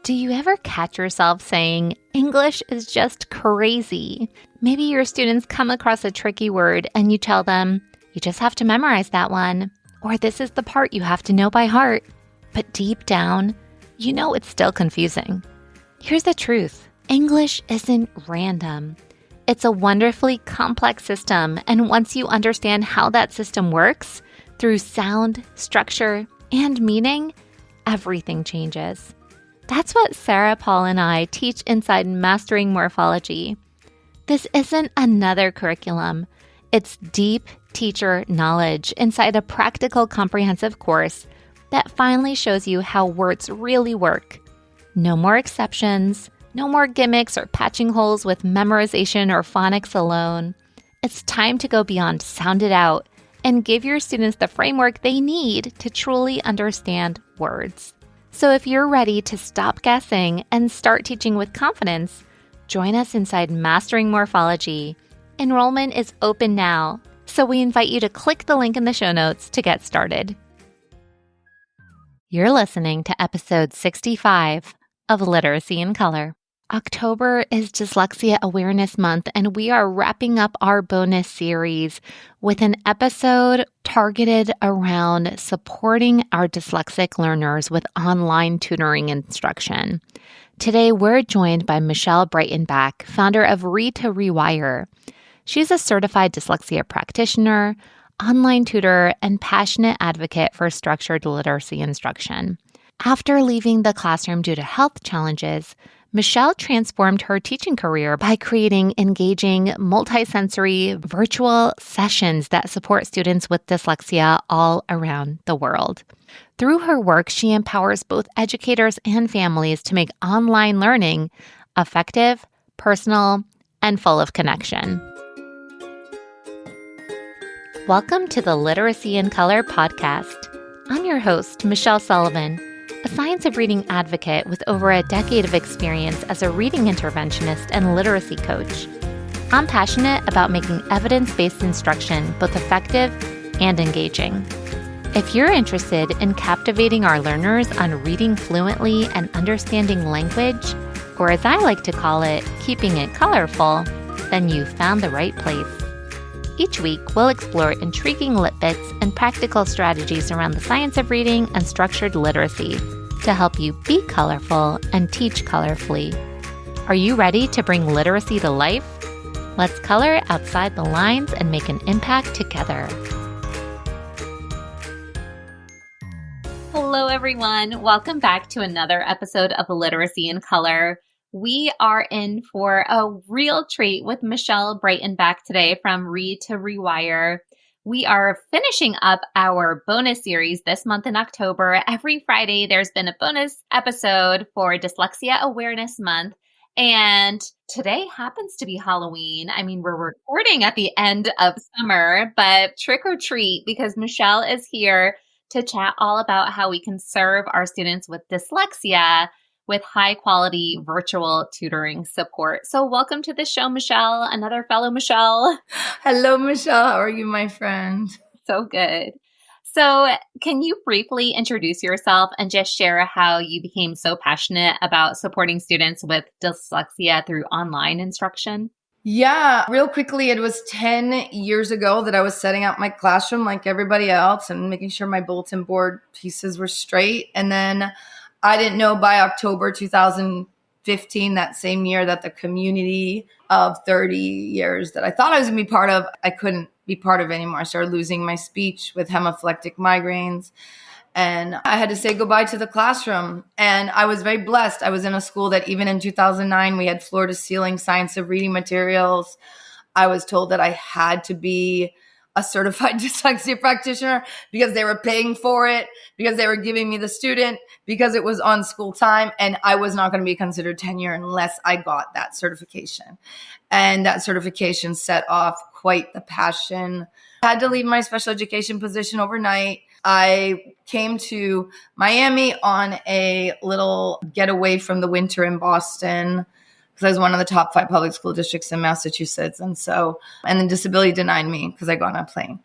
Do you ever catch yourself saying, English is just crazy? Maybe your students come across a tricky word and you tell them, you just have to memorize that one, or this is the part you have to know by heart. But deep down, you know it's still confusing. Here's the truth. English isn't random. It's a wonderfully complex system, and once you understand how that system works, through sound, structure, and meaning, everything changes. That's what Sarah, Paul, and I teach inside Mastering Morphology. This isn't another curriculum. It's deep teacher knowledge inside a practical, comprehensive course that finally shows you how words really work. No more exceptions, no more gimmicks or patching holes with memorization or phonics alone. It's time to go beyond sound it out and give your students the framework they need to truly understand words. So if you're ready to stop guessing and start teaching with confidence, join us inside Mastering Morphology. Enrollment is open now, so we invite you to click the link in the show notes to get started. You're listening to episode 65 of Literacy in Color. October is Dyslexia Awareness Month, and we are wrapping up our bonus series with an episode targeted around supporting our dyslexic learners with online tutoring instruction. Today, we're joined by Michelle Breitenbach, founder of Rewire. She's a certified dyslexia practitioner, online tutor, and passionate advocate for structured literacy instruction. After leaving the classroom due to health challenges, Michelle transformed her teaching career by creating engaging, multisensory virtual sessions that support students with dyslexia all around the world. Through her work, she empowers both educators and families to make online learning effective, personal, and full of connection. Welcome to the Literacy in Color podcast. I'm your host, Michelle Sullivan, a science of reading advocate with over a decade of experience as a reading interventionist and literacy coach. I'm passionate about making evidence-based instruction both effective and engaging. If you're interested in captivating our learners on reading fluently and understanding language, or as I like to call it, keeping it colorful, then you've found the right place. Each week, we'll explore intriguing lit bits and practical strategies around the science of reading and structured literacy to help you be colorful and teach colorfully. Are you ready to bring literacy to life? Let's color outside the lines and make an impact together. Hello, everyone. Welcome back to another episode of Literacy in Color. We are in for a real treat with Michelle Breitenbach today from Rewire. We are finishing up our bonus series this month in October. Every Friday, there's been a bonus episode for Dyslexia Awareness Month. And today happens to be Halloween. I mean, we're recording at the end of summer, but trick or treat because Michelle is here to chat all about how we can serve our students with dyslexia with high-quality virtual tutoring support. So welcome to the show, Michelle, another fellow Michelle. Hello, Michelle. How are you, my friend? So good. So can you briefly introduce yourself and just share how you became so passionate about supporting students with dyslexia through online instruction? Yeah, real quickly, it was 10 years ago that I was setting up my classroom like everybody else and making sure my bulletin board pieces were straight. And then I didn't know by October 2015, that same year, that the community of 30 years that I thought I was going to be part of, I couldn't be part of anymore. I started losing my speech with hemiplegic migraines. And I had to say goodbye to the classroom. And I was very blessed. I was in a school that even in 2009, we had floor to ceiling science of reading materials. I was told that I had to be a certified dyslexia practitioner because they were paying for it, because they were giving me the student, because it was on school time. And I was not going to be considered tenure unless I got that certification. And that certification set off quite the passion. I had to leave my special education position overnight. I came to Miami on a little getaway from the winter in Boston because I was one of the top 5 public school districts in Massachusetts. And then disability denied me because I got on a plane.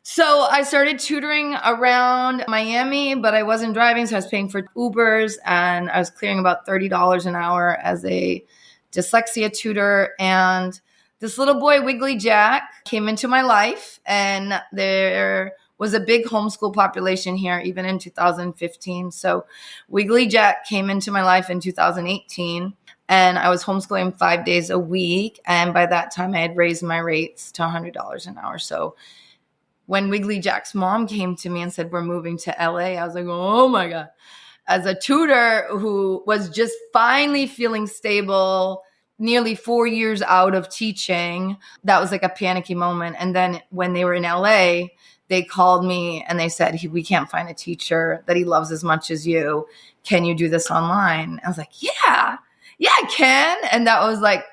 So I started tutoring around Miami, but I wasn't driving, so I was paying for Ubers, and I was clearing about $30 an hour as a dyslexia tutor. And this little boy, Wiggly Jack, came into my life, and there was a big homeschool population here, even in 2015. So Wiggly Jack came into my life in 2018, and I was homeschooling 5 days a week. And by that time, I had raised my rates to $100 an hour. So when Wiggly Jack's mom came to me and said, we're moving to LA, I was like, oh my God. As a tutor who was just finally feeling stable, nearly 4 years out of teaching, that was like a panicky moment. And then when they were in LA, they called me and they said, we can't find a teacher that he loves as much as you. Can you do this online? I was like, yeah, I can. And that was like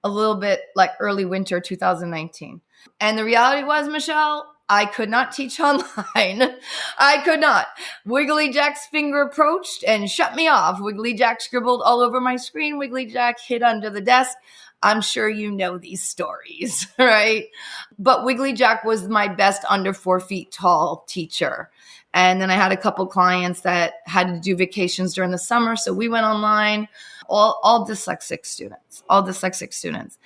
a little bit like early winter 2019. And the reality was, Michelle, I could not teach online. I could not. Wiggly Jack's finger approached and shut me off. Wiggly Jack scribbled all over my screen. Wiggly Jack hid under the desk. I'm sure you know these stories, right? But Wiggly Jack was my best under 4 feet tall teacher. And then I had a couple clients that had to do vacations during the summer. So we went online, all dyslexic students.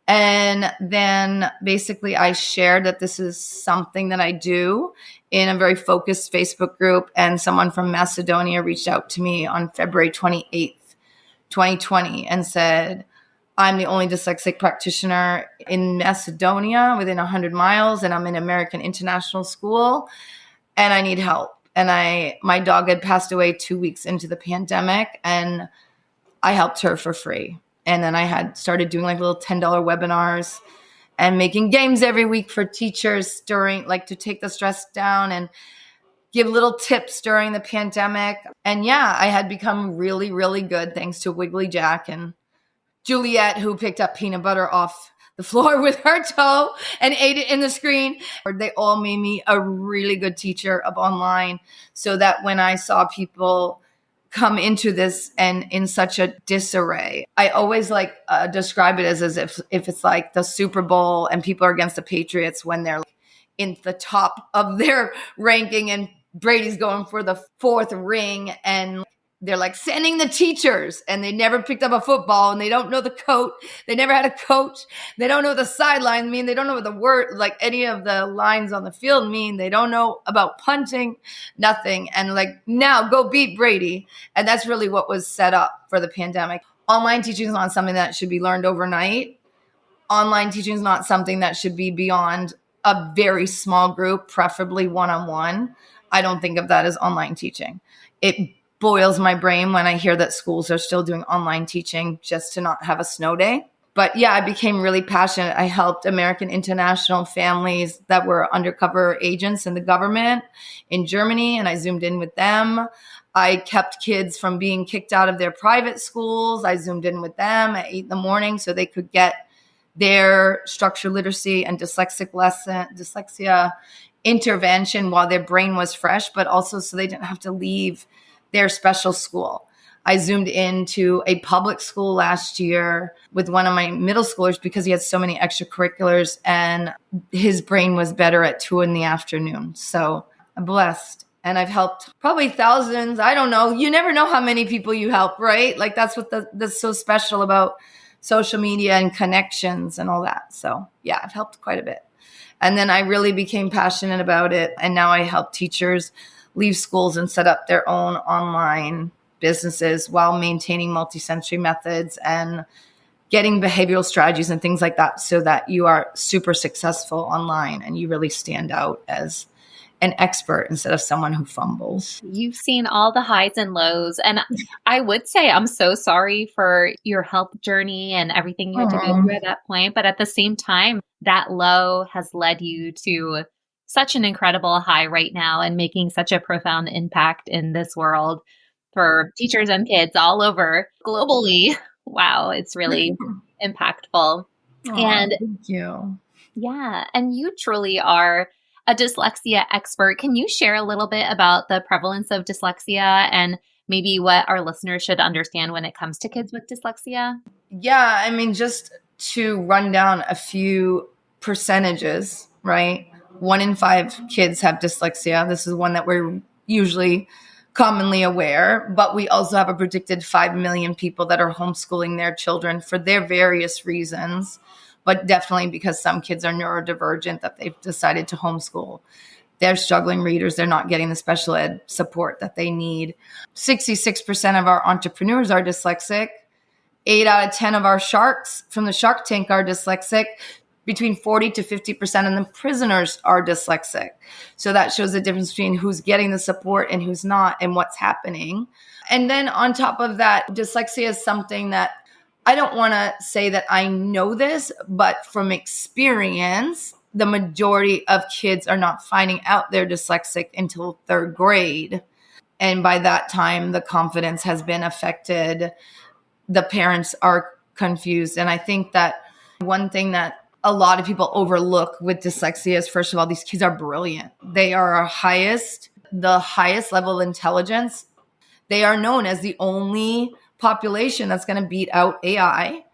And then basically I shared that this is something that I do in a very focused Facebook group. And someone from Macedonia reached out to me on February 28th, 2020 and said, I'm the only dyslexic practitioner in Macedonia within 100 miles. And I'm in American International School and I need help. And my dog had passed away 2 weeks into the pandemic and I helped her for free. And then I had started doing like little $10 webinars and making games every week for teachers during, like, to take the stress down and give little tips during the pandemic. And yeah, I had become really, really good thanks to Wiggly Jack and Juliet, who picked up peanut butter off the floor with her toe and ate it in the screen. They all made me a really good teacher of online, so that when I saw people come into this and in such a disarray, I always describe it as if it's like the Super Bowl and people are against the Patriots when they're in the top of their ranking and Brady's going for the 4th ring and they're like sending the teachers and they never picked up a football and they don't know the coach. They never had a coach. They don't know what the sidelines mean. They don't know what the word, like any of the lines on the field mean. They don't know about punting, nothing. And like, now go beat Brady. And that's really what was set up for the pandemic. Online teaching is not something that should be learned overnight. Online teaching is not something that should be beyond a very small group, preferably one-on-one. I don't think of that as online teaching. It boils my brain when I hear that schools are still doing online teaching just to not have a snow day. But yeah, I became really passionate. I helped American international families that were undercover agents in the government in Germany, and I zoomed in with them. I kept kids from being kicked out of their private schools. I zoomed in with them at 8 a.m. so they could get their structural literacy and dyslexia intervention while their brain was fresh, but also so they didn't have to leave their special school. I zoomed into a public school last year with one of my middle schoolers because he had so many extracurriculars and his brain was better at 2 p.m. So I'm blessed. And I've helped probably thousands. I don't know. You never know how many people you help, right? Like that's what that's so special about social media and connections and all that. So yeah, I've helped quite a bit. And then I really became passionate about it. And now I help teachers leave schools and set up their own online businesses while maintaining multisensory methods and getting behavioral strategies and things like that so that you are super successful online and you really stand out as an expert instead of someone who fumbles. You've seen all the highs and lows. And I would say I'm so sorry for your health journey and everything you had to go through at that point. But at the same time, that low has led you to such an incredible high right now and making such a profound impact in this world for teachers and kids all over globally. Wow, it's really impactful. And thank you. Yeah, and you truly are a dyslexia expert. Can you share a little bit about the prevalence of dyslexia and maybe what our listeners should understand when it comes to kids with dyslexia? Yeah, I mean, just to run down a few percentages, right? 1 in 5 kids have dyslexia. This is one that we're usually commonly aware, but we also have a predicted 5 million people that are homeschooling their children for their various reasons, but definitely because some kids are neurodivergent that they've decided to homeschool. They're struggling readers. They're not getting the special ed support that they need. 66% of our entrepreneurs are dyslexic. 8 out of 10 of our sharks from the Shark Tank are dyslexic. Between 40 to 50% of the prisoners are dyslexic. So that shows the difference between who's getting the support and who's not and what's happening. And then on top of that, dyslexia is something that I don't want to say that I know this, but from experience, the majority of kids are not finding out they're dyslexic until 3rd grade. And by that time, the confidence has been affected. The parents are confused. And I think that one thing that a lot of people overlook with dyslexia is, first of all, these kids are brilliant. They are the highest level of intelligence. They are known as the only population that's going to beat out AI.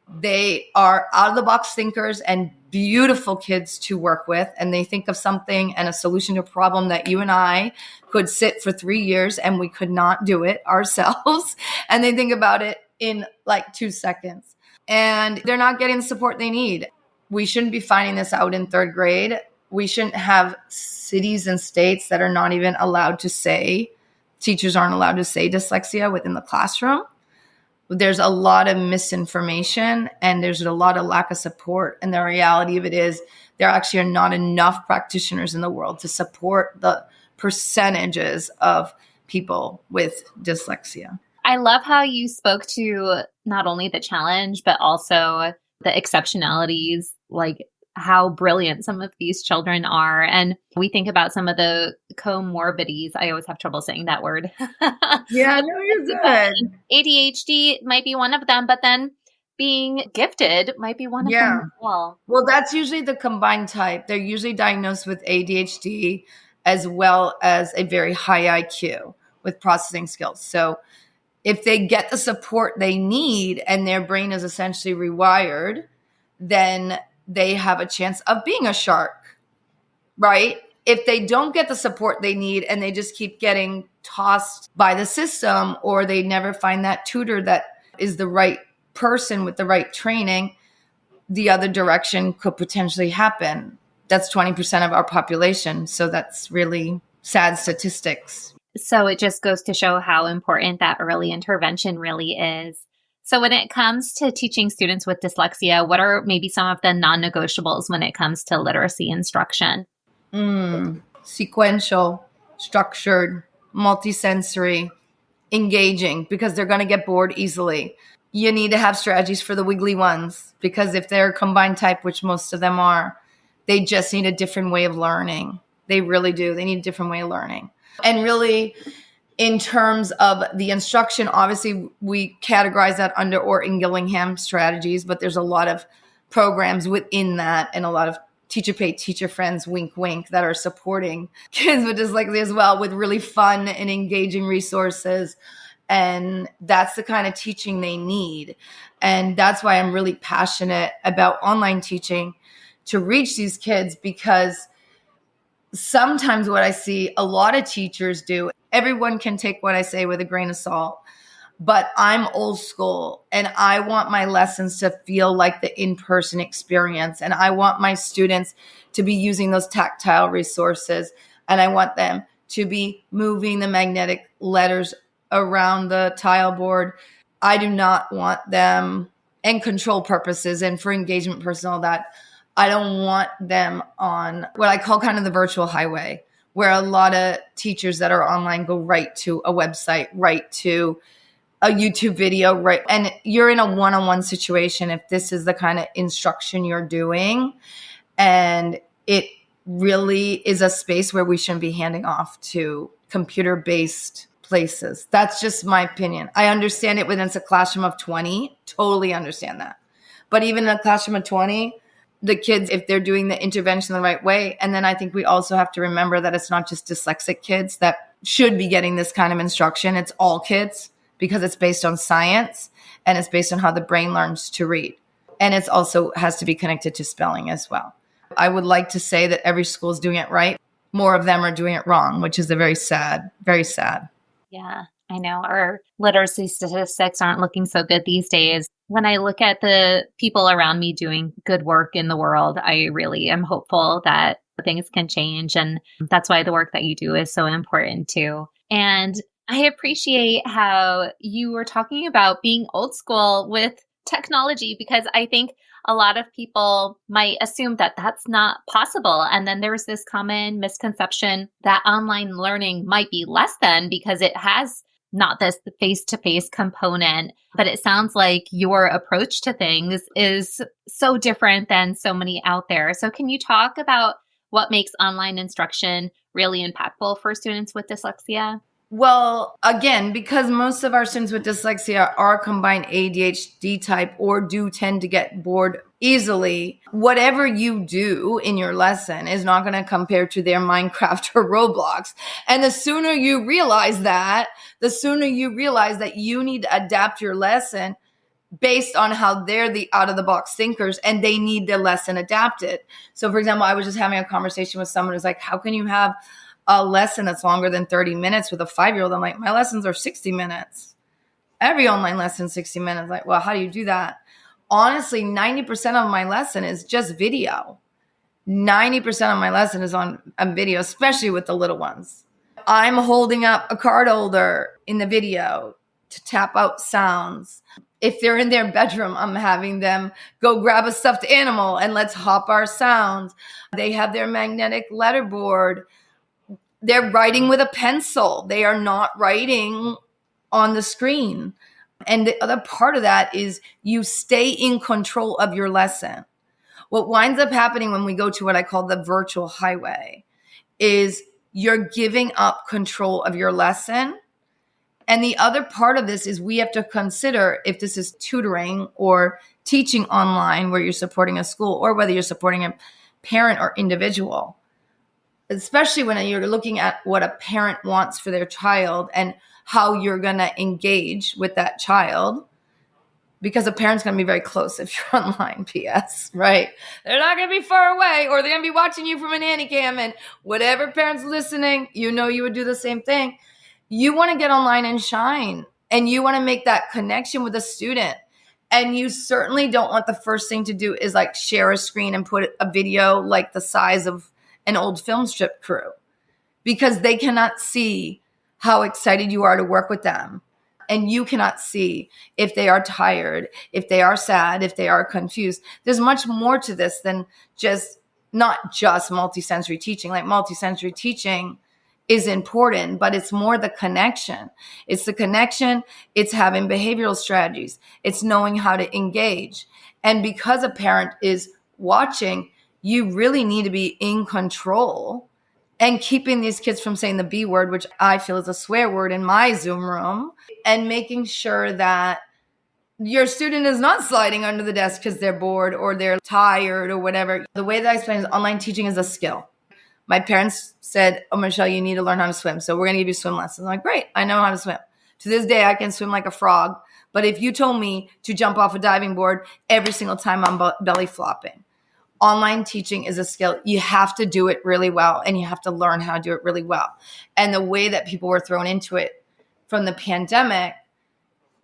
They are out of the box thinkers and beautiful kids to work with. And they think of something and a solution to a problem that you and I could sit for 3 years and we could not do it ourselves. And they think about it in like 2 seconds. And they're not getting the support they need. We shouldn't be finding this out in 3rd grade. We shouldn't have cities and states that are not even allowed to say, teachers aren't allowed to say dyslexia within the classroom. There's a lot of misinformation and there's a lot of lack of support. And the reality of it is there actually are not enough practitioners in the world to support the percentages of people with dyslexia. I love how you spoke to not only the challenge, but also the exceptionalities, like how brilliant some of these children are. And we think about some of the comorbidities. I always have trouble saying that word. Yeah, no, you're good. ADHD might be one of them, but then being gifted might be one of them as well. Well, that's usually the combined type. They're usually diagnosed with ADHD as well as a very high IQ with processing skills. So if they get the support they need and their brain is essentially rewired, then they have a chance of being a shark, right? If they don't get the support they need and they just keep getting tossed by the system, or they never find that tutor that is the right person with the right training, the other direction could potentially happen. That's 20% of our population. So that's really sad statistics. So it just goes to show how important that early intervention really is. So when it comes to teaching students with dyslexia, what are maybe some of the non-negotiables when it comes to literacy instruction? Sequential, structured, multisensory, engaging, because they're going to get bored easily. You need to have strategies for the wiggly ones, because if they're combined type, which most of them are, they just need a different way of learning. They really do. They need a different way of learning. And really, in terms of the instruction, obviously we categorize that under Orton Gillingham strategies, but there's a lot of programs within that and a lot of teacher pay teacher friends, wink, wink, that are supporting kids with dyslexia as well, with really fun and engaging resources. And that's the kind of teaching they need. And that's why I'm really passionate about online teaching to reach these kids, because sometimes what I see a lot of teachers do, everyone can take what I say with a grain of salt, but I'm old school and I want my lessons to feel like the in-person experience. And I want my students to be using those tactile resources. And I want them to be moving the magnetic letters around the tile board. I do not want them, and control purposes and for engagement purposes and all that, I don't want them on what I call kind of the virtual highway, where a lot of teachers that are online go right to a website, right to a YouTube video, right? And you're in a one-on-one situation if this is the kind of instruction you're doing. And it really is a space where we shouldn't be handing off to computer-based places. That's just my opinion. I understand it when it's a classroom of 20, totally understand that. But even in a classroom of 20, the kids, if they're doing the intervention the right way. And then I think we also have to remember that it's not just dyslexic kids that should be getting this kind of instruction. It's all kids, because it's based on science and it's based on how the brain learns to read. And it's also has to be connected to spelling as well. I would like to say that every school is doing it right. More of them are doing it wrong, which is a very sad, very sad. Yeah, I know. Our literacy statistics aren't looking so good these days. When I look at the people around me doing good work in the world, I really am hopeful that things can change. And that's why the work that you do is so important too. And I appreciate how you were talking about being old school with technology, because I think a lot of people might assume that that's not possible. And then there's this common misconception that online learning might be less than because it has not this face-to-face component. But it sounds like your approach to things is so different than so many out there. So can you talk about what makes online instruction really impactful for students with dyslexia? Well, again, because most of our students with dyslexia are combined ADHD type or do tend to get bored easily, whatever you do in your lesson is not going to compare to their Minecraft or Roblox. And the sooner you realize that, you need to adapt your lesson based on how they're the out-of-the-box thinkers and they need their lesson adapted. So, for example, I was just having a conversation with someone who's like, how can you have a lesson that's longer than 30 minutes with a 5-year-old? I'm like, my lessons are 60 minutes. Every online lesson is 60 minutes. Like, well, how do you do that? Honestly, 90% of my lesson is just video. 90% of my lesson is on video, especially with the little ones. I'm holding up a card holder in the video to tap out sounds. If they're in their bedroom, I'm having them go grab a stuffed animal and let's hop our sounds. They have their magnetic letterboard. They're writing with a pencil. They are not writing on the screen. And the other part of that is you stay in control of your lesson. What winds up happening when we go to what I call the virtual highway is you're giving up control of your lesson. And the other part of this is we have to consider if this is tutoring or teaching online where you're supporting a school or whether you're supporting a parent or individual. Especially when you're looking at what a parent wants for their child and how you're going to engage with that child, because a parent's going to be very close if you're online, PS, right? They're not going to be far away, or they're going to be watching you from a nanny cam, and whatever parent's listening, you know you would do the same thing. You want to get online and shine, and you want to make that connection with a student. And you certainly don't want the first thing to do is like share a screen and put a video like the size of an old film strip crew, because they cannot see how excited you are to work with them. And you cannot see if they are tired, if they are sad, if they are confused. There's much more to this than not just multisensory teaching. Like multisensory teaching is important, but it's more the connection. It's the connection. It's having behavioral strategies. It's knowing how to engage. And because a parent is watching, you really need to be in control and keeping these kids from saying the B word, which I feel is a swear word in my Zoom room, and making sure that your student is not sliding under the desk because they're bored or they're tired or whatever. The way that I explain is online teaching is a skill. My parents said, oh, Michelle, you need to learn how to swim. So we're going to give you swim lessons. I'm like, great, I know how to swim. To this day, I can swim like a frog. But if you told me to jump off a diving board every single time I'm belly flopping, online teaching is a skill. You have to do it really well, and you have to learn how to do it really well. And the way that people were thrown into it from the pandemic,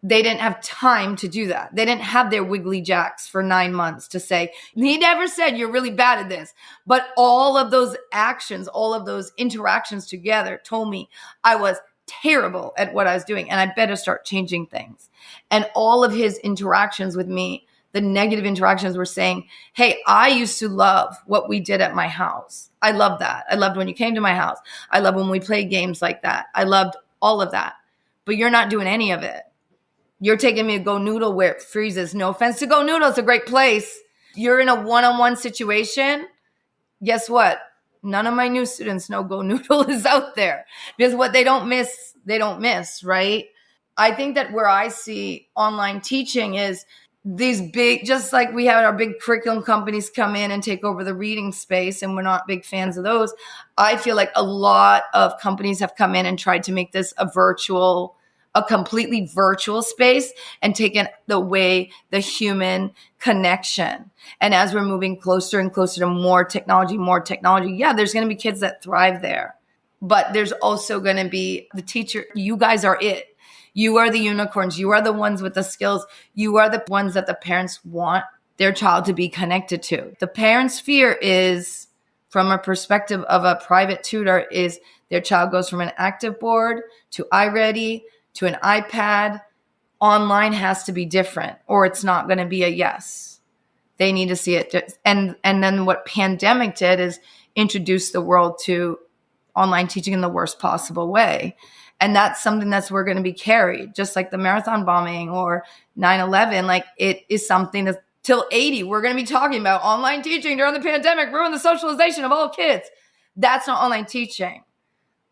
they didn't have time to do that. They didn't have their wiggly jacks for 9 months to say, he never said you're really bad at this. But all of those actions, all of those interactions together told me I was terrible at what I was doing and I better start changing things. And all of his interactions with me, the negative interactions, were saying, hey, I used to love what we did at my house. I loved that. I loved when you came to my house. I loved when we played games like that. I loved all of that. But you're not doing any of it. You're taking me to Go Noodle where it freezes. No offense to Go Noodle. It's a great place. You're in a one-on-one situation. Guess what? None of my new students know Go Noodle is out there, because what they don't miss, right? I think that where I see online teaching is these big, just like we have our big curriculum companies come in and take over the reading space, and we're not big fans of those. I feel like a lot of companies have come in and tried to make this a virtual a completely virtual space and taken away the human connection. And as we're moving closer and closer to more technology, yeah, there's going to be kids that thrive there. But there's also going to be the teacher. You guys are it. You are the unicorns. You are the ones with the skills. You are the ones that the parents want their child to be connected to. The parents' fear is, from a perspective of a private tutor, is their child goes from an active board to iReady to an iPad. Online has to be different, or it's not going to be a yes. They need to see it. And then what pandemic did is introduce the world to online teaching in the worst possible way. And that's something that's we're going to be carried, just like the marathon bombing or 9/11. Like, it is something that till 80, we're going to be talking about online teaching during the pandemic, ruined the socialization of all kids. That's not online teaching.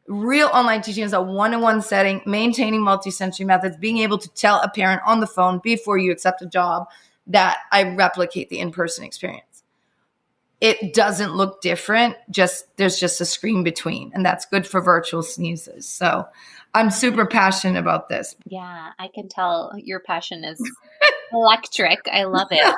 Real online teaching is a one-on-one setting, maintaining multisensory methods, being able to tell a parent on the phone before you accept a job that I replicate the in-person experience. It doesn't look different. There's just a screen between, and that's good for virtual sneezes. So I'm super passionate about this. Yeah, I can tell your passion is electric. I love it.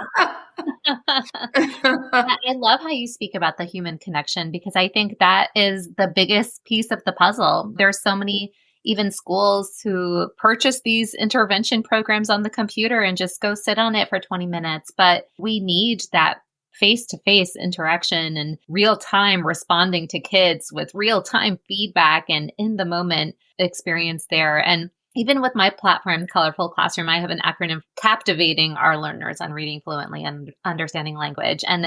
I love how you speak about the human connection, because I think that is the biggest piece of the puzzle. There's so many even schools who purchase these intervention programs on the computer and just go sit on it for 20 minutes. But we need that face-to-face interaction and real-time responding to kids with real-time feedback and in-the-moment experience there. And even with my platform, Colorful Classroom, I have an acronym, captivating our learners on reading fluently and understanding language. And,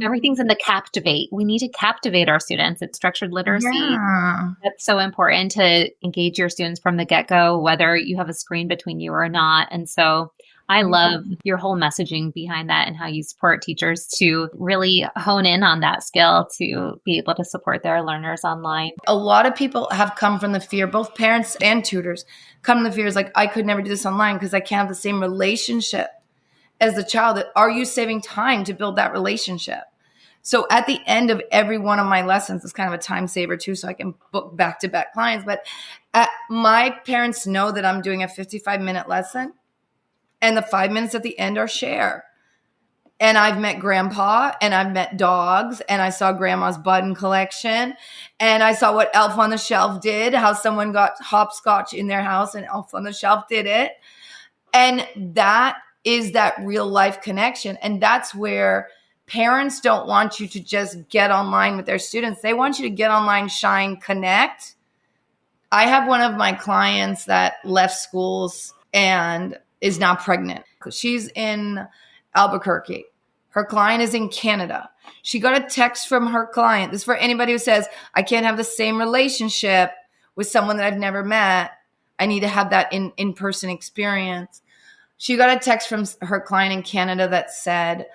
everything's in the captivate. We need to captivate our students. It's structured literacy. Yeah. That's so important to engage your students from the get-go, whether you have a screen between you or not. And so I love your whole messaging behind that and how you support teachers to really hone in on that skill to be able to support their learners online. A lot of people have come from the fear, both parents and tutors come to the fears like, I could never do this online because I can't have the same relationship as the child. Are you saving time to build that relationship? So at the end of every one of my lessons, it's kind of a time saver too, so I can book back-to-back clients. But my parents know that I'm doing a 55-minute lesson. And the 5 minutes at the end are share. And I've met grandpa, and I've met dogs, and I saw grandma's button collection, and I saw what Elf on the Shelf did, how someone got hopscotch in their house and Elf on the Shelf did it. And that is that real life connection. And that's where parents don't want you to just get online with their students. They want you to get online, shine, connect. I have one of my clients that left schools and is now pregnant. She's in Albuquerque. Her client is in Canada. She got a text from her client. This is for anybody who says, I can't have the same relationship with someone that I've never met. I need to have that in-person experience. She got a text from her client in Canada that said,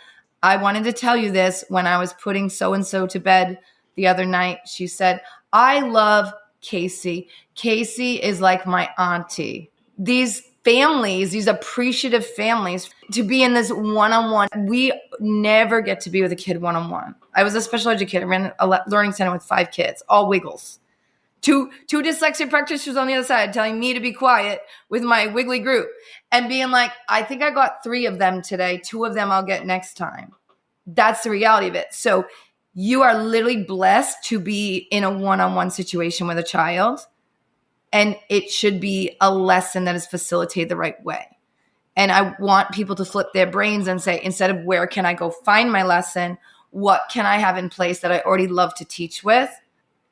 I wanted to tell you this when I was putting so-and-so to bed the other night. She said, I love Casey. Casey is like my auntie. These families, these appreciative families, to be in this one-on-one. We never get to be with a kid one-on-one. I was a special educator, ran a learning center with 5 kids, all wiggles. Two dyslexia practitioners on the other side telling me to be quiet with my wiggly group and being like, I think I got 3 of them today. 2 of them I'll get next time. That's the reality of it. So you are literally blessed to be in a one-on-one situation with a child. And it should be a lesson that is facilitated the right way. And I want people to flip their brains and say, instead of where can I go find my lesson, what can I have in place that I already love to teach with?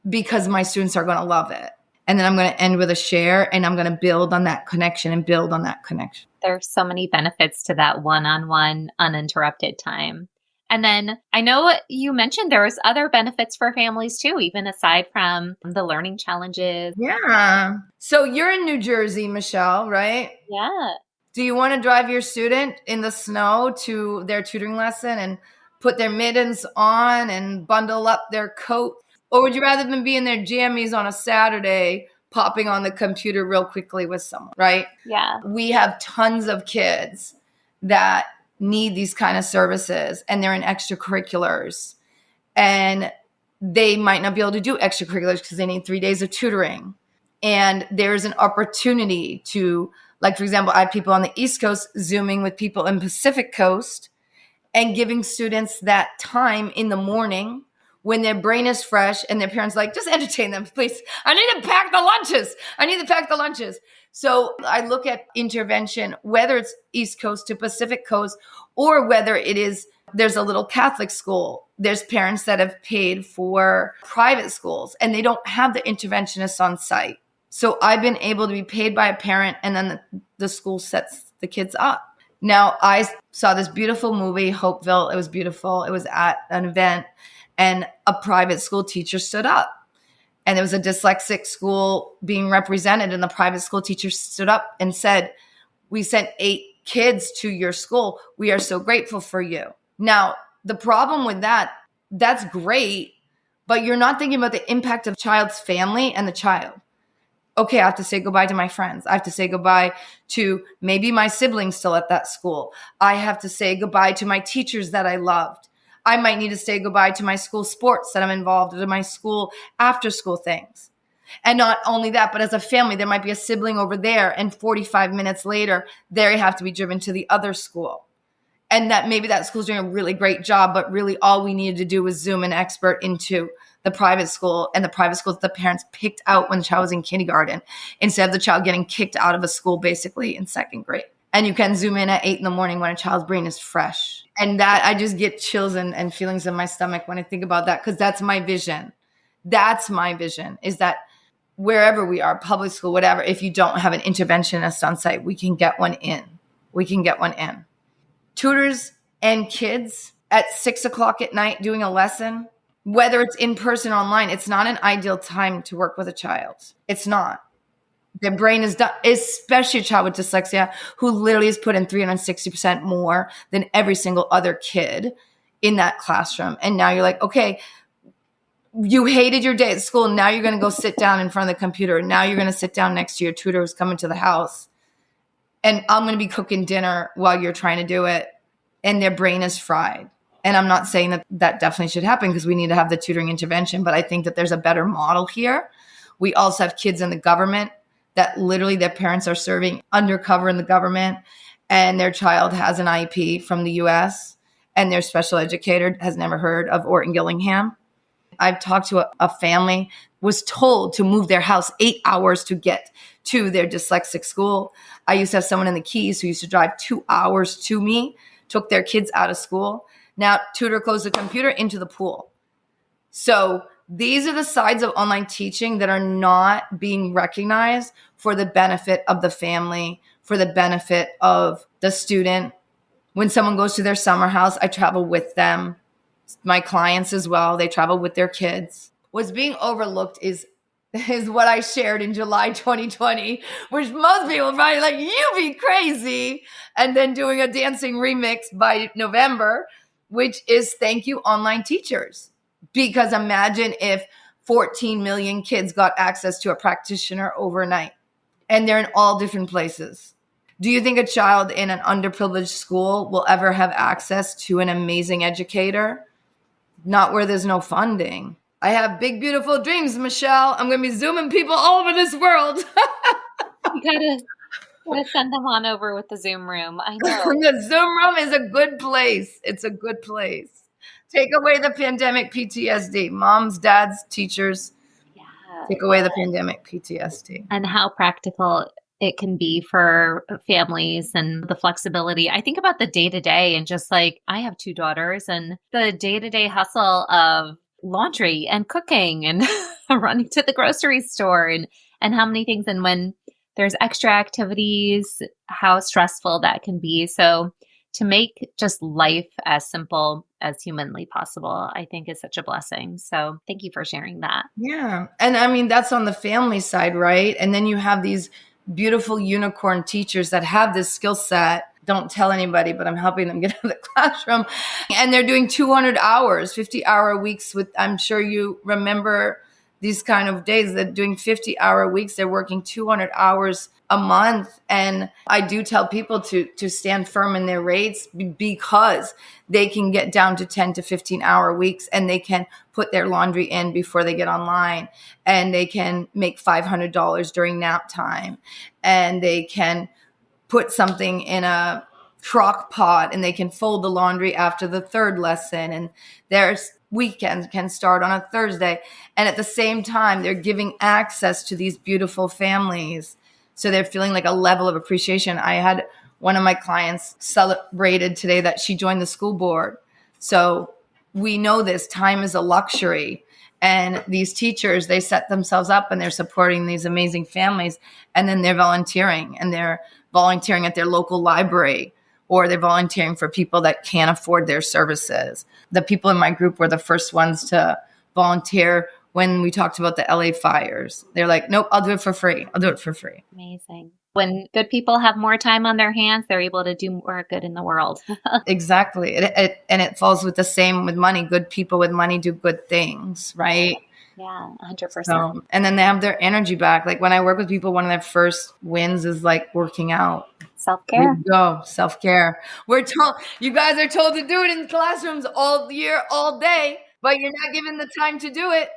Because my students are going to love it. And then I'm going to end with a share, and I'm going to build on that connection and build on that connection. There's so many benefits to that one-on-one uninterrupted time. And then I know you mentioned there's other benefits for families too, even aside from the learning challenges. Yeah. So you're in New Jersey, Michelle, right? Yeah. Do you want to drive your student in the snow to their tutoring lesson and put their mittens on and bundle up their coat? Or would you rather them be in their jammies on a Saturday, popping on the computer real quickly with someone, right? Yeah. We have tons of kids that need these kind of services, and they're in extracurriculars, and they might not be able to do extracurriculars because they need 3 days of tutoring. And there's an opportunity to, like, for example, I have people on the East Coast Zooming with people in Pacific Coast and giving students that time in the morning when their brain is fresh and their parents like, just entertain them, please. I need to pack the lunches. So I look at intervention, whether it's East Coast to Pacific Coast, or whether it is, there's a little Catholic school. There's parents that have paid for private schools and they don't have the interventionists on site. So I've been able to be paid by a parent, and then the school sets the kids up. Now, I saw this beautiful movie, Hopeville. It was beautiful. It was at an event, and a private school teacher stood up. And there was a dyslexic school being represented, and the private school teacher stood up and said, "We sent 8 kids to your school. We are so grateful for you." Now, the problem with that, that's great, but you're not thinking about the impact of child's family and the child. Okay, I have to say goodbye to my friends. I have to say goodbye to maybe my siblings still at that school. I have to say goodbye to my teachers that I loved. I might need to say goodbye to my school sports that I'm involved in, my school after school things. And not only that, but as a family, there might be a sibling over there, and 45 minutes later, they have to be driven to the other school. And that maybe that school's doing a really great job, but really all we needed to do was Zoom an expert into the private school, and the private school that the parents picked out when the child was in kindergarten, instead of the child getting kicked out of a school basically in 2nd grade. And you can Zoom in at 8 a.m. when a child's brain is fresh. And that, I just get chills and feelings in my stomach when I think about that, because that's my vision. That's my vision, is that wherever we are, public school, whatever, if you don't have an interventionist on site, we can get one in. Tutors and kids at 6 o'clock at night doing a lesson, whether it's in person or online, it's not an ideal time to work with a child. It's not. Their brain is done, especially a child with dyslexia who literally has put in 360% more than every single other kid in that classroom. And now you're like, okay, you hated your day at school. Now you're going to go sit down in front of the computer. Now you're going to sit down next to your tutor who's coming to the house. And I'm going to be cooking dinner while you're trying to do it. And their brain is fried. And I'm not saying that definitely should happen, because we need to have the tutoring intervention. But I think that there's a better model here. We also have kids in the government that literally their parents are serving undercover in the government, and their child has an IEP from the US, and their special educator has never heard of Orton Gillingham. I've talked to a family, was told to move their house 8 hours to get to their dyslexic school. I used to have someone in the Keys who used to drive 2 hours to me, took their kids out of school. Now, tutor closed the computer into the pool. So these are the sides of online teaching that are not being recognized for the benefit of the family, for the benefit of the student. When someone goes to their summer house, I travel with them. My clients as well, they travel with their kids. What's being overlooked is what I shared in July 2020, which most people are probably like, you be crazy. And then doing a dancing remix by November, which is thank you, online teachers. Because imagine if 14 million kids got access to a practitioner overnight, and they're in all different places. Do you think a child in an underprivileged school will ever have access to an amazing educator? Not where there's no funding. I have big, beautiful dreams, Michelle. I'm going to be Zooming people all over this world. You gotta send them on over with the Zoom room. I know. The Zoom room is a good place. It's a good place. Take away the pandemic PTSD. Moms, dads, teachers. Yeah. Take away the pandemic PTSD. And how practical it can be for families and the flexibility. I think about the day-to-day, and just like, I have 2 daughters, and the day-to-day hustle of laundry and cooking and running to the grocery store and how many things. And when there's extra activities, how stressful that can be. So to make just life as simple as humanly possible, I think is such a blessing. So thank you for sharing that. Yeah. And I mean, that's on the family side, right? And then you have these beautiful unicorn teachers that have this skill set. Don't tell anybody, but I'm helping them get out of the classroom. And they're doing 200 hours, 50-hour weeks with, I'm sure you remember these kind of days. They're doing 50-hour weeks. They're working 200 hours a month. And I do tell people to stand firm in their rates because they can get down to 10 to 15-hour weeks, and they can put their laundry in before they get online, and they can make $500 during nap time, and they can put something in a crock pot, and they can fold the laundry after the third lesson, and their weekends can start on a Thursday. And at the same time, they're giving access to these beautiful families. So they're feeling like a level of appreciation. I had one of my clients celebrated today that she joined the school board. So we know this time is a luxury. And these teachers, they set themselves up and they're supporting these amazing families. And then they're volunteering, and they're volunteering at their local library, or they're volunteering for people that can't afford their services. The people in my group were the first ones to volunteer when we talked about the LA fires. They're like, nope, I'll do it for free. I'll do it for free. Amazing. When good people have more time on their hands, they're able to do more good in the world. Exactly. And it falls with the same with money. Good people with money do good things, right? Yeah, 100%. So, and then they have their energy back. Like when I work with people, one of their first wins is like working out. Self-care. Go. Self-care. We're told, you guys are told to do it in classrooms all year, all day, but you're not given the time to do it.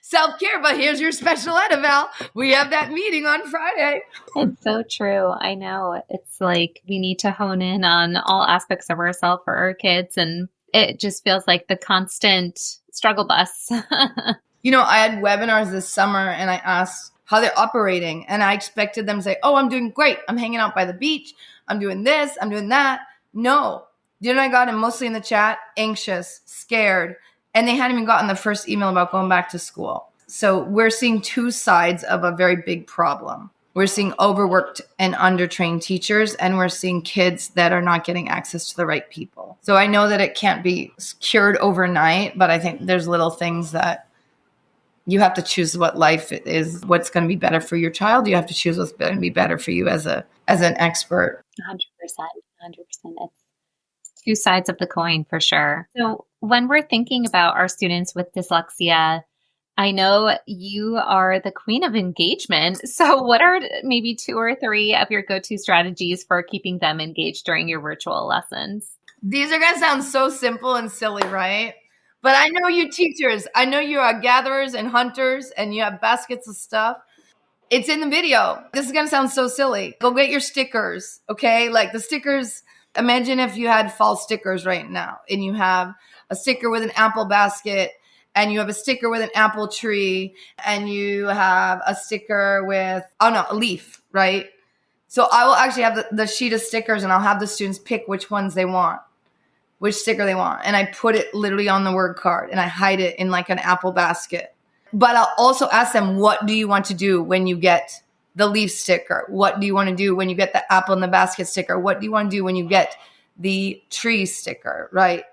Self-care, but here's your special ed eval. We have that meeting on Friday. It's so true. I know. It's like we need to hone in on all aspects of ourselves for our kids, and it just feels like the constant struggle bus. You know, I had webinars this summer, and I asked how they're operating, and I expected them to say, oh, I'm doing great. I'm hanging out by the beach. I'm doing this. I'm doing that. No. You know, I got them mostly in the chat, anxious, scared, and they hadn't even gotten the first email about going back to school. So we're seeing two sides of a very big problem. We're seeing overworked and undertrained teachers, and we're seeing kids that are not getting access to the right people. So I know that it can't be cured overnight, but I think there's little things that you have to choose what life is, what's going to be better for your child. You have to choose what's going to be better for you as an expert. 100%. 100%. It's two sides of the coin for sure. So when we're thinking about our students with dyslexia, I know you are the queen of engagement. So what are maybe 2 or 3 of your go-to strategies for keeping them engaged during your virtual lessons? These are going to sound so simple and silly, right? But I know you teachers. I know you are gatherers and hunters, and you have baskets of stuff. It's in the video. This is going to sound so silly. Go get your stickers, okay? Like the stickers, imagine if you had fall stickers right now, and you have a sticker with an apple basket, and you have a sticker with an apple tree, and you have a sticker with, a leaf, right? So I will actually have the sheet of stickers, and I'll have the students pick which ones they want, which sticker they want. And I put it literally on the word card, and I hide it in like an apple basket. But I'll also ask them, what do you want to do when you get the leaf sticker? What do you want to do when you get the apple in the basket sticker? What do you want to do when you get the tree sticker, right?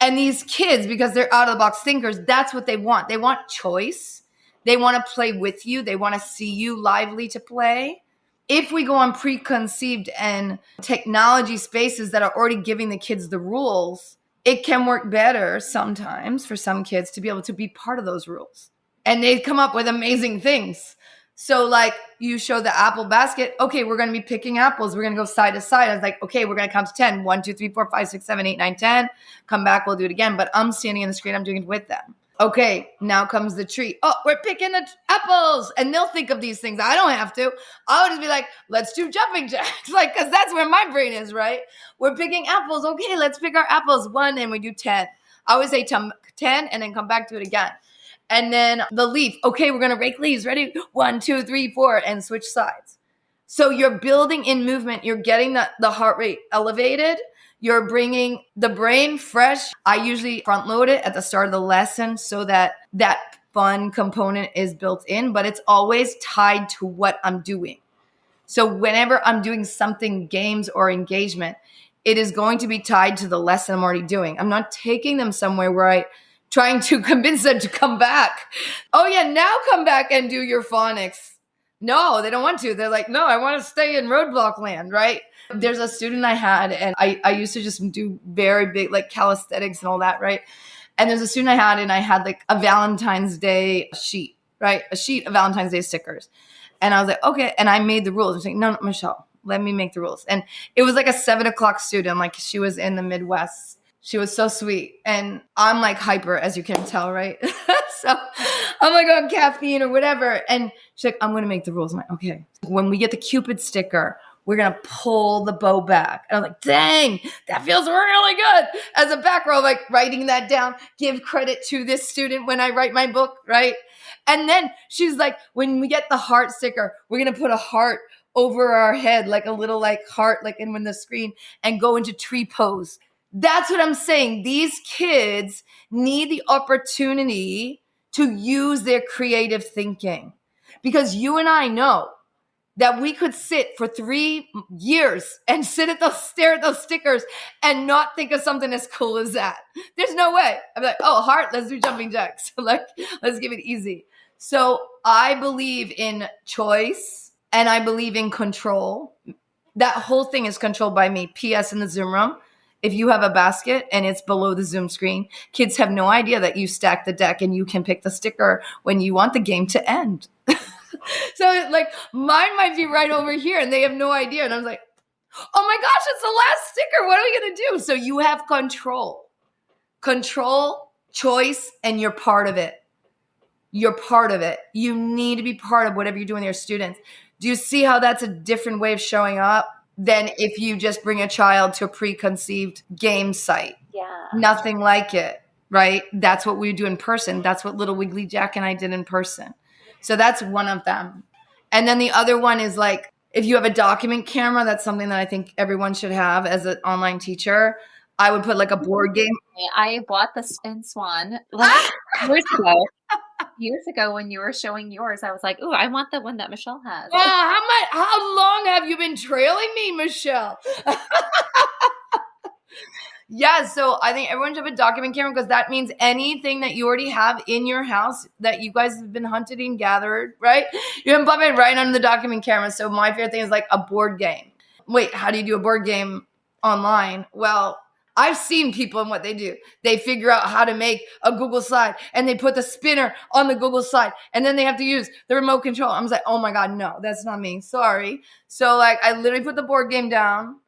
And these kids, because they're out of the box thinkers, that's what they want. They want choice. They want to play with you. They want to see you lively to play. If we go on preconceived and technology spaces that are already giving the kids the rules, it can work better sometimes for some kids to be able to be part of those rules. And they come up with amazing things. So like you show the apple basket. Okay, we're going to be picking apples. We're going to go side to side. I was like, okay, we're going to count to 10. 1, 2, 3, 4, 5, 6, 7, 8, 9, 10. Come back. We'll do it again. But I'm standing in the screen. I'm doing it with them. Okay, now comes the tree. Oh, we're picking the apples. And they'll think of these things. I don't have to. I'll just be like, let's do jumping jacks. Like, because that's where my brain is, right? We're picking apples. Okay, let's pick our apples. 1, and we do 10. I always say 10 and then come back to it again. And then the leaf. Okay, we're going to rake leaves. Ready? 1, 2, 3, 4, and switch sides. So you're building in movement. You're getting the heart rate elevated. You're bringing the brain fresh. I usually front load it at the start of the lesson so that fun component is built in, but it's always tied to what I'm doing. So whenever I'm doing something, games or engagement, it is going to be tied to the lesson I'm already doing. I'm not taking them somewhere where I'm trying to convince them to come back. Oh yeah, now come back and do your phonics. No, they don't want to. They're like, no, I want to stay in roadblock land, right? There's a student I had, and I used to just do very big, like calisthenics and all that, right? And there's a student I had like a Valentine's Day sheet, right? A sheet of Valentine's Day stickers. And I was like, okay. And I made the rules. I was like, no, Michelle, let me make the rules. And it was like a 7:00 student. Like she was in the Midwest. She was so sweet. And I'm like hyper, as you can tell, right? So I'm like on caffeine or whatever. And she's like, I'm going to make the rules. I'm like, okay. When we get the Cupid sticker, we're going to pull the bow back. And I'm like, dang, that feels really good. As a back row, like writing that down, give credit to this student when I write my book, right? And then she's like, when we get the heart sticker, we're going to put a heart over our head, like a little like heart, like in the screen, and go into tree pose. That's what I'm saying. These kids need the opportunity to use their creative thinking, because you and I know that we could sit for 3 years and stare at those stickers and not think of something as cool as that. There's no way. I'm like, oh, heart, let's do jumping jacks. Like, let's give it easy. So I believe in choice and I believe in control. That whole thing is controlled by me. P.S. in the Zoom room, if you have a basket and it's below the Zoom screen, kids have no idea that you stack the deck and you can pick the sticker when you want the game to end. So like mine might be right over here and they have no idea. And I was like, oh my gosh, it's the last sticker. What are we going to do? So you have control, choice, and you're part of it. You're part of it. You need to be part of whatever you're doing with your students. Do you see how that's a different way of showing up than if you just bring a child to a preconceived game site? Yeah. Nothing like it, right? That's what we do in person. That's what Little Wiggly Jack and I did in person. So that's one of them. And then the other one is like, if you have a document camera, that's something that I think everyone should have as an online teacher. I would put like a board game. I bought this in Swan like years ago. Years ago when you were showing yours, I was like, "Ooh, I want the one that Michelle has." How long have you been trailing me, Michelle? Yeah, so I think everyone should have a document camera, because that means anything that you already have in your house that you guys have been hunted and gathered, right? You can pop it right under the document camera. So my favorite thing is like a board game. Wait, how do you do a board game online? Well, I've seen people and what they do. They figure out how to make a Google slide and they put the spinner on the Google slide and then they have to use the remote control. I was like, oh my God, no, that's not me. Sorry. So like I literally put the board game down.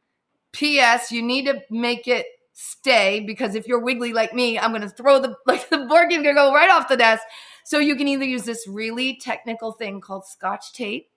P.S. You need to make it stay, because if you're wiggly like me, I'm going to throw the board game going to go right off the desk. So you can either use this really technical thing called Scotch tape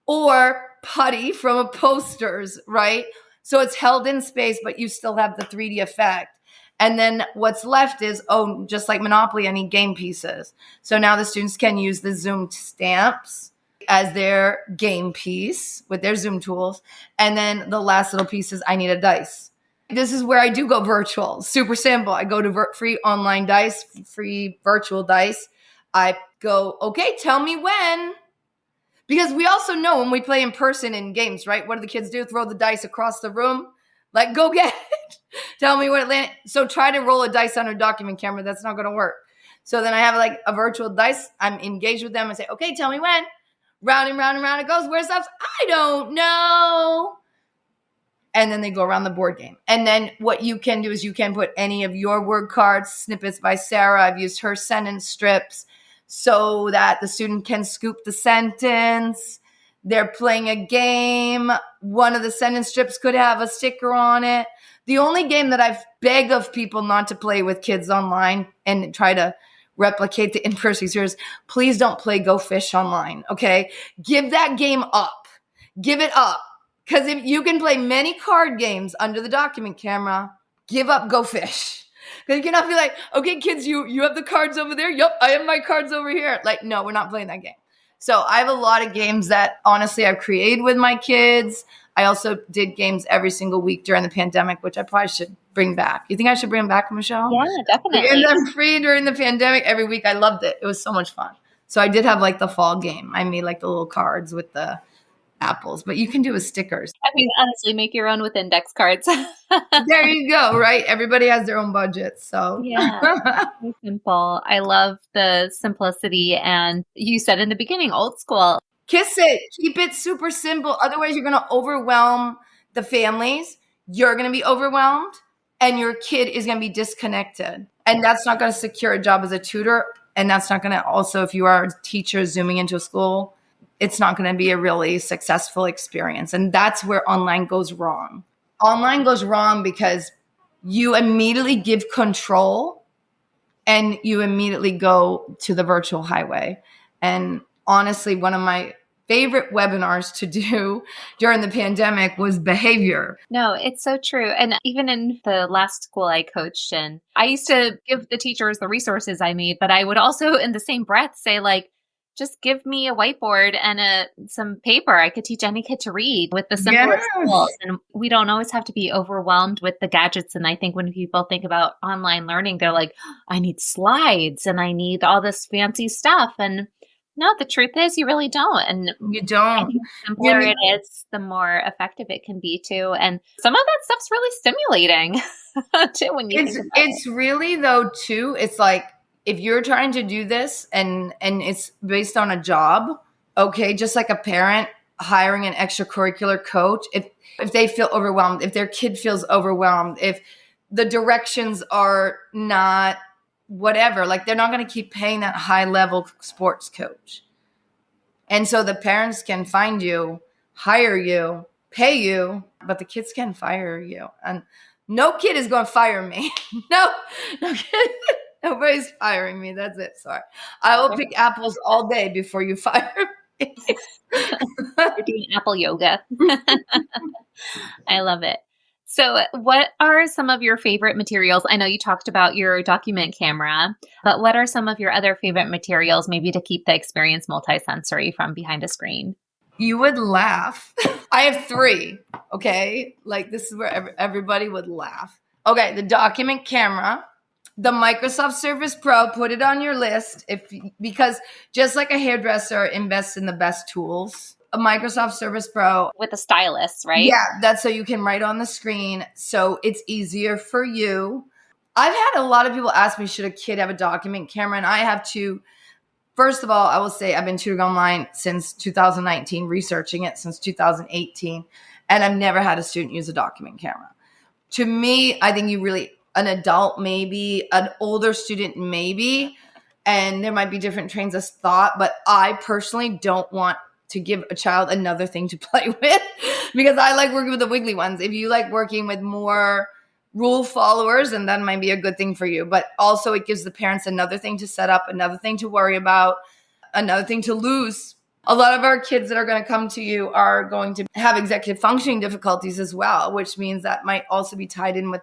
or putty from a posters, right? So it's held in space, but you still have the 3D effect. And then what's left is, just like Monopoly, I need game pieces. So now the students can use the Zoom stamps as their game piece with their Zoom tools. And then the last little piece is I need a dice. This is where I do go virtual. Super simple. I go to free online dice, free virtual dice. I go, okay, tell me when. Because we also know when we play in person in games, right? What do the kids do? Throw the dice across the room. Like, go get it. Tell me when it landed. So try to roll a dice on a document camera. That's not going to work. So then I have like a virtual dice. I'm engaged with them. I say, okay, tell me when. Round and round and round it goes. Where's that? I don't know. And then they go around the board game. And then what you can do is you can put any of your word cards, snippets by Sarah. I've used her sentence strips so that the student can scoop the sentence. They're playing a game. One of the sentence strips could have a sticker on it. The only game that I've begged of people not to play with kids online and try to replicate the in-person experience, please don't play Go Fish online, okay? Give that game up. Give it up. Because if you can play many card games under the document camera, give up Go Fish. Because you cannot be like, okay, kids, you have the cards over there. Yep, I have my cards over here. Like, no, we're not playing that game. So I have a lot of games that, honestly, I've created with my kids. I also did games every single week during the pandemic, which I probably should bring back. You think I should bring them back, Michelle? Yeah, definitely. And them free during the pandemic every week. I loved it. It was so much fun. So I did have like the fall game. I made like the little cards with the apples, but you can do with stickers. I mean, honestly, make your own with index cards. There you go, right? Everybody has their own budget. So yeah, so simple. I love the simplicity. And you said in the beginning, old school. Kiss it. Keep it super simple. Otherwise, you're going to overwhelm the families. You're going to be overwhelmed and your kid is going to be disconnected. And that's not going to secure a job as a tutor And that's not going to also, if you are a teacher zooming into a school, it's not going to be a really successful experience. And that's where online goes wrong. Online goes wrong because you immediately give control and you immediately go to the virtual highway. And honestly, one of my favorite webinars to do during the pandemic was behavior. No, it's so true. And even in the last school I coached in, I used to give the teachers the resources I made, but I would also in the same breath say like, just give me a whiteboard and some paper. I could teach any kid to read with the simplest tools. And we don't always have to be overwhelmed with the gadgets. And I think when people think about online learning, they're like, I need slides and I need all this fancy stuff. And no, the truth is you really don't. And you don't. The simpler it is, the more effective it can be too. And some of that stuff's really stimulating too when you think about it's really though too, it's like if you're trying to do this and it's based on a job, okay, just like a parent hiring an extracurricular coach, if they feel overwhelmed, if their kid feels overwhelmed, if the directions are not whatever, like they're not going to keep paying that high level sports coach. And so the parents can find you, hire you, pay you, but the kids can fire you. And no kid is going to fire me. No kid. Nobody's firing me. That's it. Sorry. I will pick apples all day before you fire me. You're doing apple yoga. I love it. So what are some of your favorite materials? I know you talked about your document camera, but what are some of your other favorite materials maybe to keep the experience multisensory from behind a screen? You would laugh. I have 3, okay? Like this is where everybody would laugh. Okay, the document camera, the Microsoft Surface Pro, put it on your list because just like a hairdresser invests in the best tools, a Microsoft Surface Pro with a stylus, right? Yeah, that's so you can write on the screen. So it's easier for you. I've had a lot of people ask me, should a kid have a document camera? And I have to, first of all, I will say I've been tutoring online since 2019, researching it since 2018. And I've never had a student use a document camera. To me, I think an adult maybe, an older student maybe, and there might be different trains of thought, but I personally don't want to give a child another thing to play with because I like working with the wiggly ones. If you like working with more rule followers, and that might be a good thing for you, but also it gives the parents another thing to set up, another thing to worry about, another thing to lose. A lot of our kids that are going to come to you are going to have executive functioning difficulties as well, which means that might also be tied in with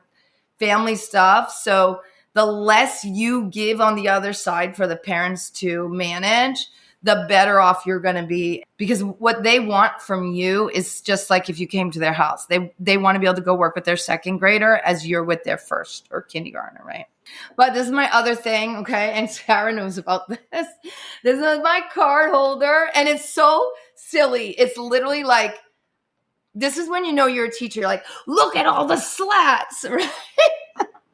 family stuff. So the less you give on the other side for the parents to manage, the better off you're going to be, because what they want from you is just like if you came to their house, they want to be able to go work with their second grader as you're with their first or kindergartner, right? But this is my other thing, okay? And Sarah knows about this. This is my card holder, and it's so silly. It's literally like, this is when you know you're a teacher. You're like, look at all the slats, right?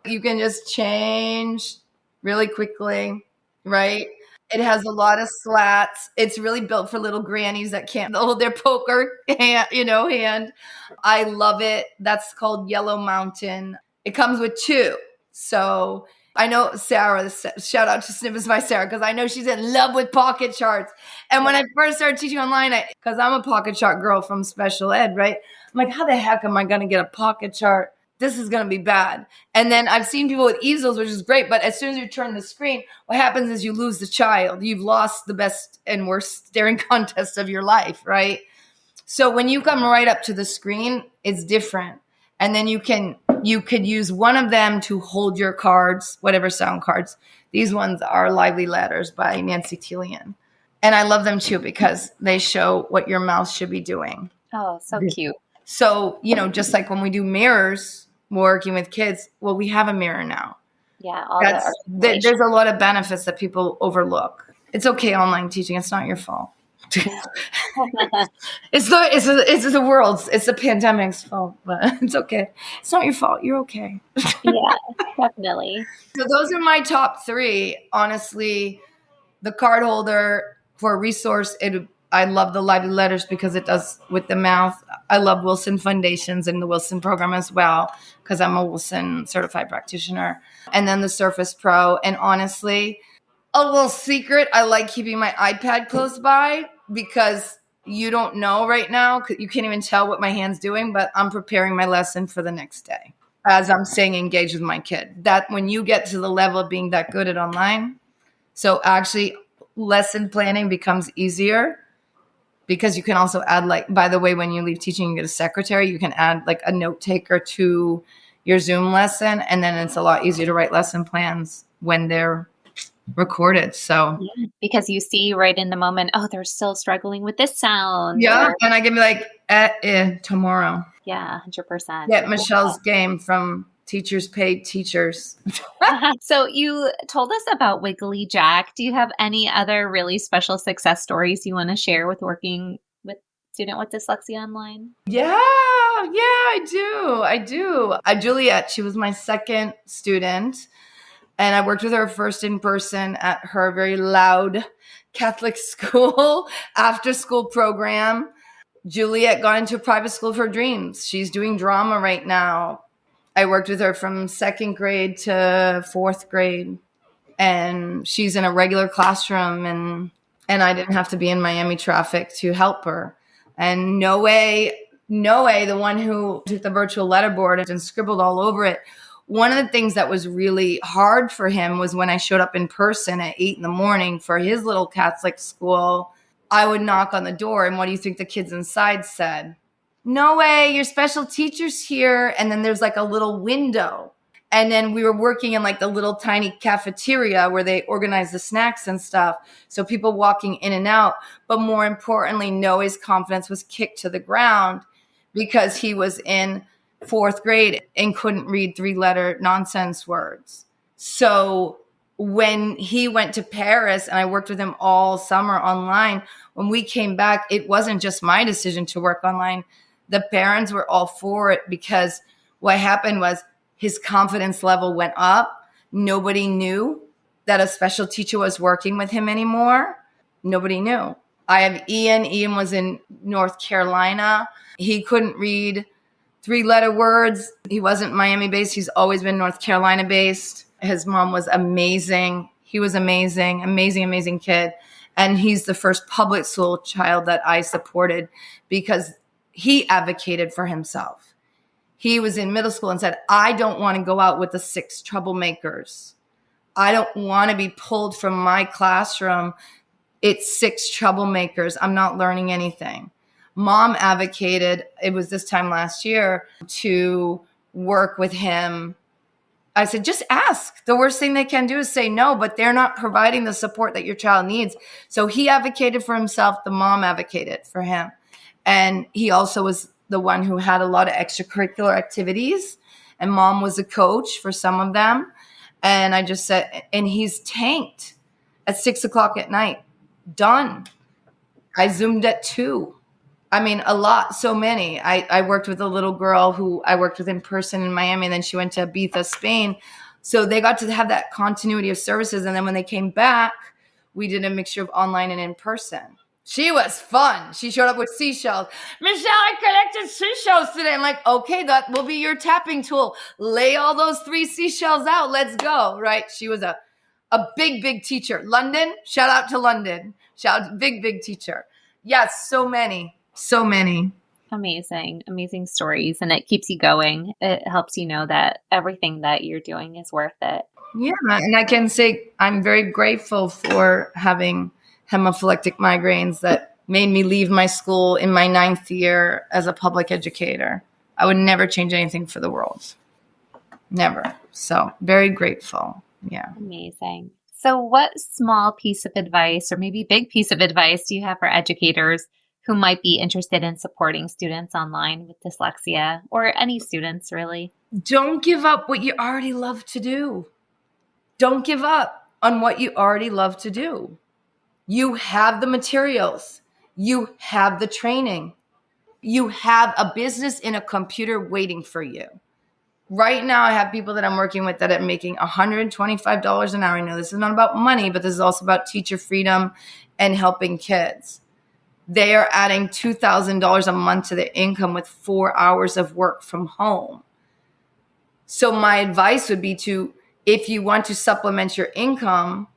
You can just change really quickly, right? It has a lot of slats. It's really built for little grannies that can't hold their poker hand. I love it. That's called Yellow Mountain. It comes with 2. So I know Sarah, shout out to Snippets by Sarah, because I know she's in love with pocket charts. And when I first started teaching online, because I'm a pocket chart girl from special ed, right? I'm like, how the heck am I going to get a pocket chart? This is going to be bad. And then I've seen people with easels, which is great. But as soon as you turn the screen, what happens is you lose the child. You've lost the best and worst staring contest of your life, right? So when you come right up to the screen, it's different. And then you could use one of them to hold your cards, whatever sound cards. These ones are Lively Letters by Nancy Telian. And I love them too because they show what your mouth should be doing. Oh, so cute. So, just like when we do mirrors, working with kids, well, we have a mirror now. Yeah. There's a lot of benefits that people overlook. It's okay, online teaching. It's not your fault. It's the world's, it's the pandemic's fault, but it's okay. It's not your fault. You're okay. Yeah, definitely. So those are my top 3. Honestly, the card holder for a resource, I love the Lively Letters because it does with the mouth. I love Wilson Foundations and the Wilson program as well because I'm a Wilson certified practitioner. And then the Surface Pro. And honestly, A little secret, I like keeping my iPad close by because you don't know right now. You can't even tell what my hand's doing, but I'm preparing my lesson for the next day as I'm staying engaged with my kid. That when you get to the level of being that good at online, so actually lesson planning becomes easier because you can also add, like, by the way, when you leave teaching, you get a secretary, you can add like a note taker to your Zoom lesson. And then it's a lot easier to write lesson plans when they're recorded. So Yeah, because you see right in the moment, oh, they're still struggling with this sound. yeah, Or, and I can be like, tomorrow. yeah, 100%. Get Michelle's game from Teachers Paid Teachers. So you told us about Wiggly Jack. Do you have any other really special success stories you want to share with working with student with dyslexia online? Yeah, I do. Juliet, she was my second student, and I worked with her first in person at her very loud Catholic school after school program. Juliet got into a private school of her dreams. She's doing drama right now. I worked with her from second grade to fourth grade, and she's in a regular classroom, and I didn't have to be in Miami traffic to help her. And Noe, the one who took the virtual letterboard and scribbled all over it. One of the things that was really hard for him was when I showed up in person at 8 a.m. for his little Catholic school, I would knock on the door, and what do you think the kids inside said? No way, your special teacher's here. And then there's like a little window. And then we were working in like the little tiny cafeteria where they organize the snacks and stuff. So people walking in and out. But more importantly, Noah's confidence was kicked to the ground because he was in fourth grade and couldn't read 3-letter nonsense words. So when he went to Paris, and I worked with him all summer online, when we came back, it wasn't just my decision to work online. The parents were all for it because what happened was his confidence level went up. Nobody knew that a special teacher was working with him anymore. Nobody knew. I have Ian. Ian was in North Carolina. He couldn't read 3-letter words. He wasn't Miami based. He's always been North Carolina based. His mom was amazing. He was amazing, amazing kid. And he's the first public school child that I supported because he advocated for himself. He was in middle school and said, I don't want to go out with the 6 troublemakers. I don't want to be pulled from my classroom. It's 6 troublemakers. I'm not learning anything. Mom advocated, it was this time last year, to work with him. I said, just ask. The worst thing they can do is say no, but they're not providing the support that your child needs. So he advocated for himself. The mom advocated for him. And he also was the one who had a lot of extracurricular activities. And mom was a coach for some of them. And I just said, and he's tanked at 6:00 at night. Done. I Zoomed at 2. I mean, a lot, so many. I worked with a little girl who I worked with in person in Miami, and then she went to Ibiza, Spain. So they got to have that continuity of services. And then when they came back, we did a mixture of online and in person. She was fun. She showed up with seashells. Michelle, I collected seashells today. I'm like, okay, that will be your tapping tool. Lay all those 3 seashells out. Let's go, right? She was a big teacher. London, shout out to London. Shout out, big teacher. Yes, so many. Amazing stories. And it keeps you going. It helps you know that everything that you're doing is worth it. Yeah. And I can say I'm very grateful for having hemophilectic migraines that made me leave my school in my 9th year as a public educator. I would never change anything for the world. Never. So very grateful. Yeah. Amazing. So what small piece of advice, or maybe big piece of advice, do you have for educators who might be interested in supporting students online with dyslexia, or any students really? Don't give up what you already love to do. Don't give up on what you already love to do. You have the materials. You have the training. You have a business in a computer waiting for you. Right now, I have people that I'm working with that are making $125 an hour. I know this is not about money, but this is also about teacher freedom and helping kids. They are adding $2,000 a month to their income with 4 hours of work from home. So my advice would be to, if you want to supplement your income,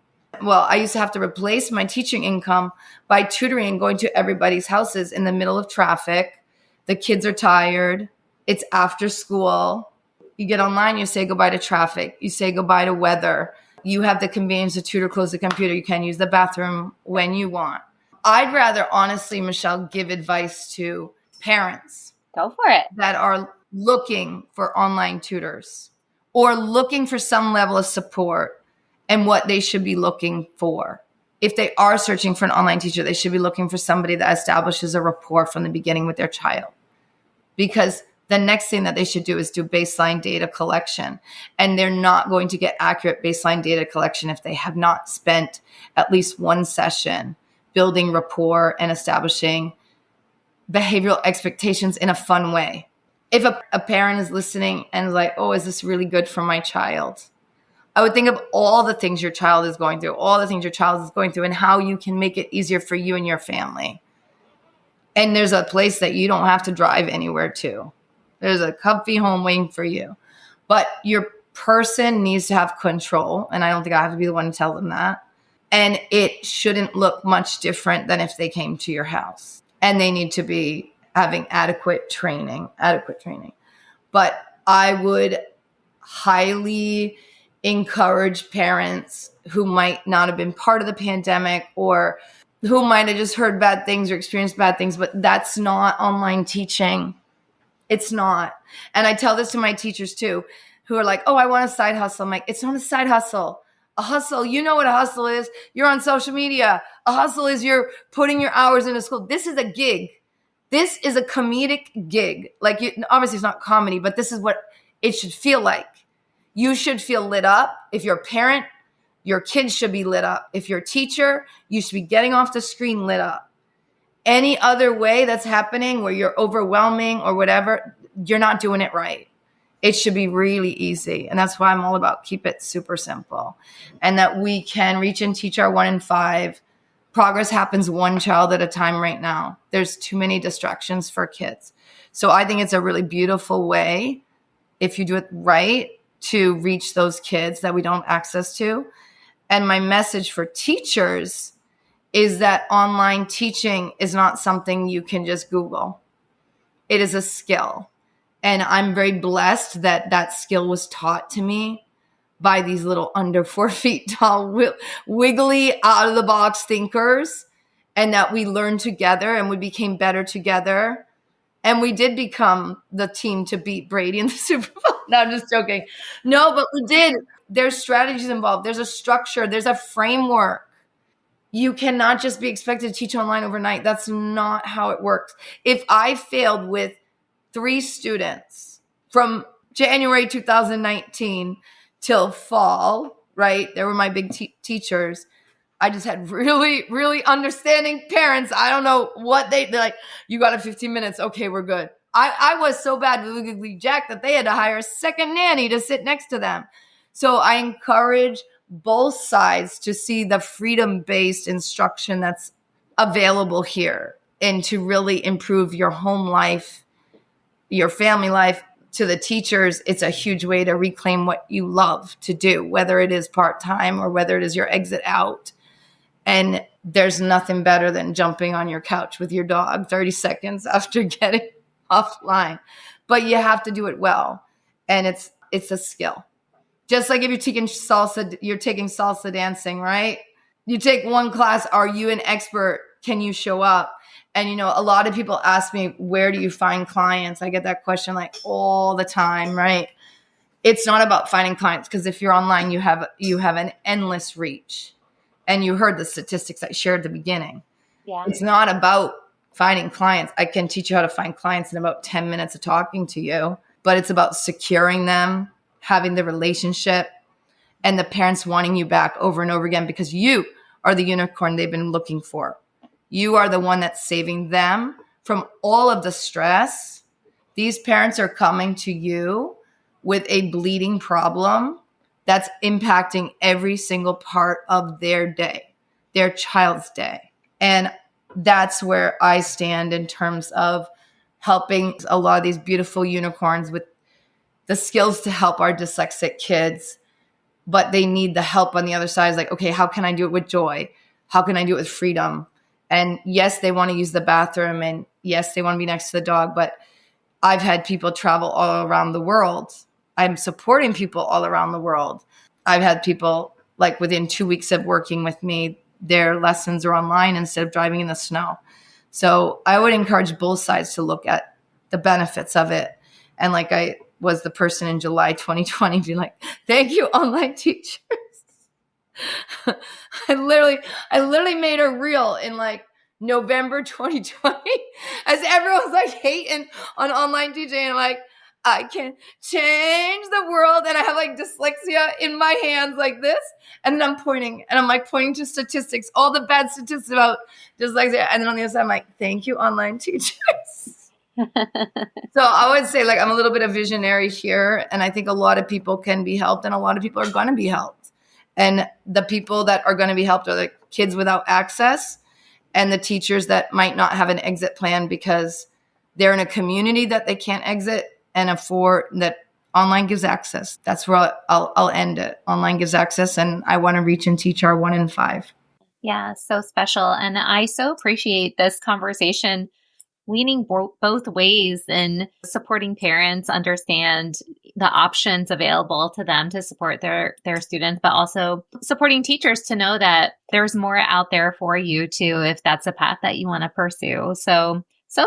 Well, I used to have to replace my teaching income by tutoring and going to everybody's houses in the middle of traffic. The kids are tired. It's after school. You get online, you say goodbye to traffic. You say goodbye to weather. You have the convenience to tutor, close the computer. You can use the bathroom when you want. I'd rather, honestly, Michelle, give advice to parents. Go for it. That are looking for online tutors or looking for some level of support and what they should be looking for. If they are searching for an online teacher, they should be looking for somebody that establishes a rapport from the beginning with their child. Because the next thing that they should do is do baseline data collection. And they're not going to get accurate baseline data collection if they have not spent at least one session building rapport and establishing behavioral expectations in a fun way. If a parent is listening and is like, oh, is this really good for my child? I would think of all the things your child is going through, and how you can make it easier for you and your family. And there's a place that you don't have to drive anywhere to. There's a comfy home waiting for you. But your person needs to have control. And I don't think I have to be the one to tell them that. And it shouldn't look much different than if they came to your house. And they need to be having adequate training. But I would highly encourage parents who might not have been part of the pandemic or who might have just heard bad things or experienced bad things, but that's not online teaching. It's not. And I tell this to my teachers too, who are like, oh, I want a side hustle. I'm like, it's not a side hustle. A hustle, you know what a hustle is. You're on social media. A hustle is you're putting your hours into school. This is a gig. This is a comedic gig. Obviously it's not comedy, but this is what it should feel like. You should feel lit up. If you're a parent, your kids should be lit up. If you're a teacher, you should be getting off the screen lit up. Any other way that's happening where you're overwhelming or whatever, you're not doing it right. It should be really easy. And that's why I'm all about keep it super simple. And that we can reach and teach our 1 in 5. Progress happens one child at a time right now. There's too many distractions for kids. So I think it's a really beautiful way, if you do it right, to reach those kids that we don't have access to. And my message for teachers is that online teaching is not something you can just Google. It is a skill. And I'm very blessed that that skill was taught to me by these little under 4 feet tall, wiggly, out of the box thinkers, and that we learned together and we became better together. And we did become the team to beat Brady in the Super Bowl. No, I'm just joking. No, but we did. There's strategies involved. There's a structure. There's a framework. You cannot just be expected to teach online overnight. That's not how it works. If I failed with 3 students from January 2019 till fall, right? They were my big teachers. I just had really, really understanding parents. I don't know what they're like, you got it 15 minutes. Okay, we're good. I was so bad with Legally Jack that they had to hire a second nanny to sit next to them. So I encourage both sides to see the freedom-based instruction that's available here and to really improve your home life, your family life. To the teachers, it's a huge way to reclaim what you love to do, whether it is part-time or whether it is your exit out. And there's nothing better than jumping on your couch with your dog 30 seconds after getting offline. But you have to do it well. And it's a skill. Just like if you're taking salsa dancing, right? You take one class, are you an expert? Can you show up? And, a lot of people ask me, where do you find clients? I get that question like all the time, right? It's not about finding clients because if you're online, you have an endless reach. And you heard the statistics I shared at the beginning. Yeah. It's not about finding clients. I can teach you how to find clients in about 10 minutes of talking to you, but it's about securing them, having the relationship, and the parents wanting you back over and over again because you are the unicorn they've been looking for. You are the one that's saving them from all of the stress. These parents are coming to you with a bleeding problem that's impacting every single part of their day, their child's day. And that's where I stand in terms of helping a lot of these beautiful unicorns with the skills to help our dyslexic kids but they need the help on the other side. It's like, okay, how can I do it with joy? How can I do it with freedom? And yes, they want to use the bathroom, and yes, they want to be next to the dog, but I've had people travel all around the world. I'm supporting people all around the world. I've had people like within 2 weeks of working with me, their lessons are online instead of driving in the snow. So I would encourage both sides to look at the benefits of it. And like I was the person in July 2020 being like, thank you, online teachers. I literally made a reel in like November 2020 as everyone's like hating on online teaching, and like, I can change the world. And I have like dyslexia in my hands like this. And then I'm pointing to statistics, all the bad statistics about dyslexia. And then on the other side, I'm like, thank you, online teachers. So I would say like, I'm a little bit of visionary here. And I think a lot of people can be helped, and a lot of people are going to be helped. And the people that are going to be helped are the kids without access and the teachers that might not have an exit plan because they're in a community that they can't exit and afford that. Online gives access. That's where I'll end it. Online gives access, and I want to reach and teach our 1 in 5. Yeah, so special. And I so appreciate this conversation leaning both ways in supporting parents understand the options available to them to support their students, but also supporting teachers to know that there's more out there for you too, if that's a path that you want to pursue. So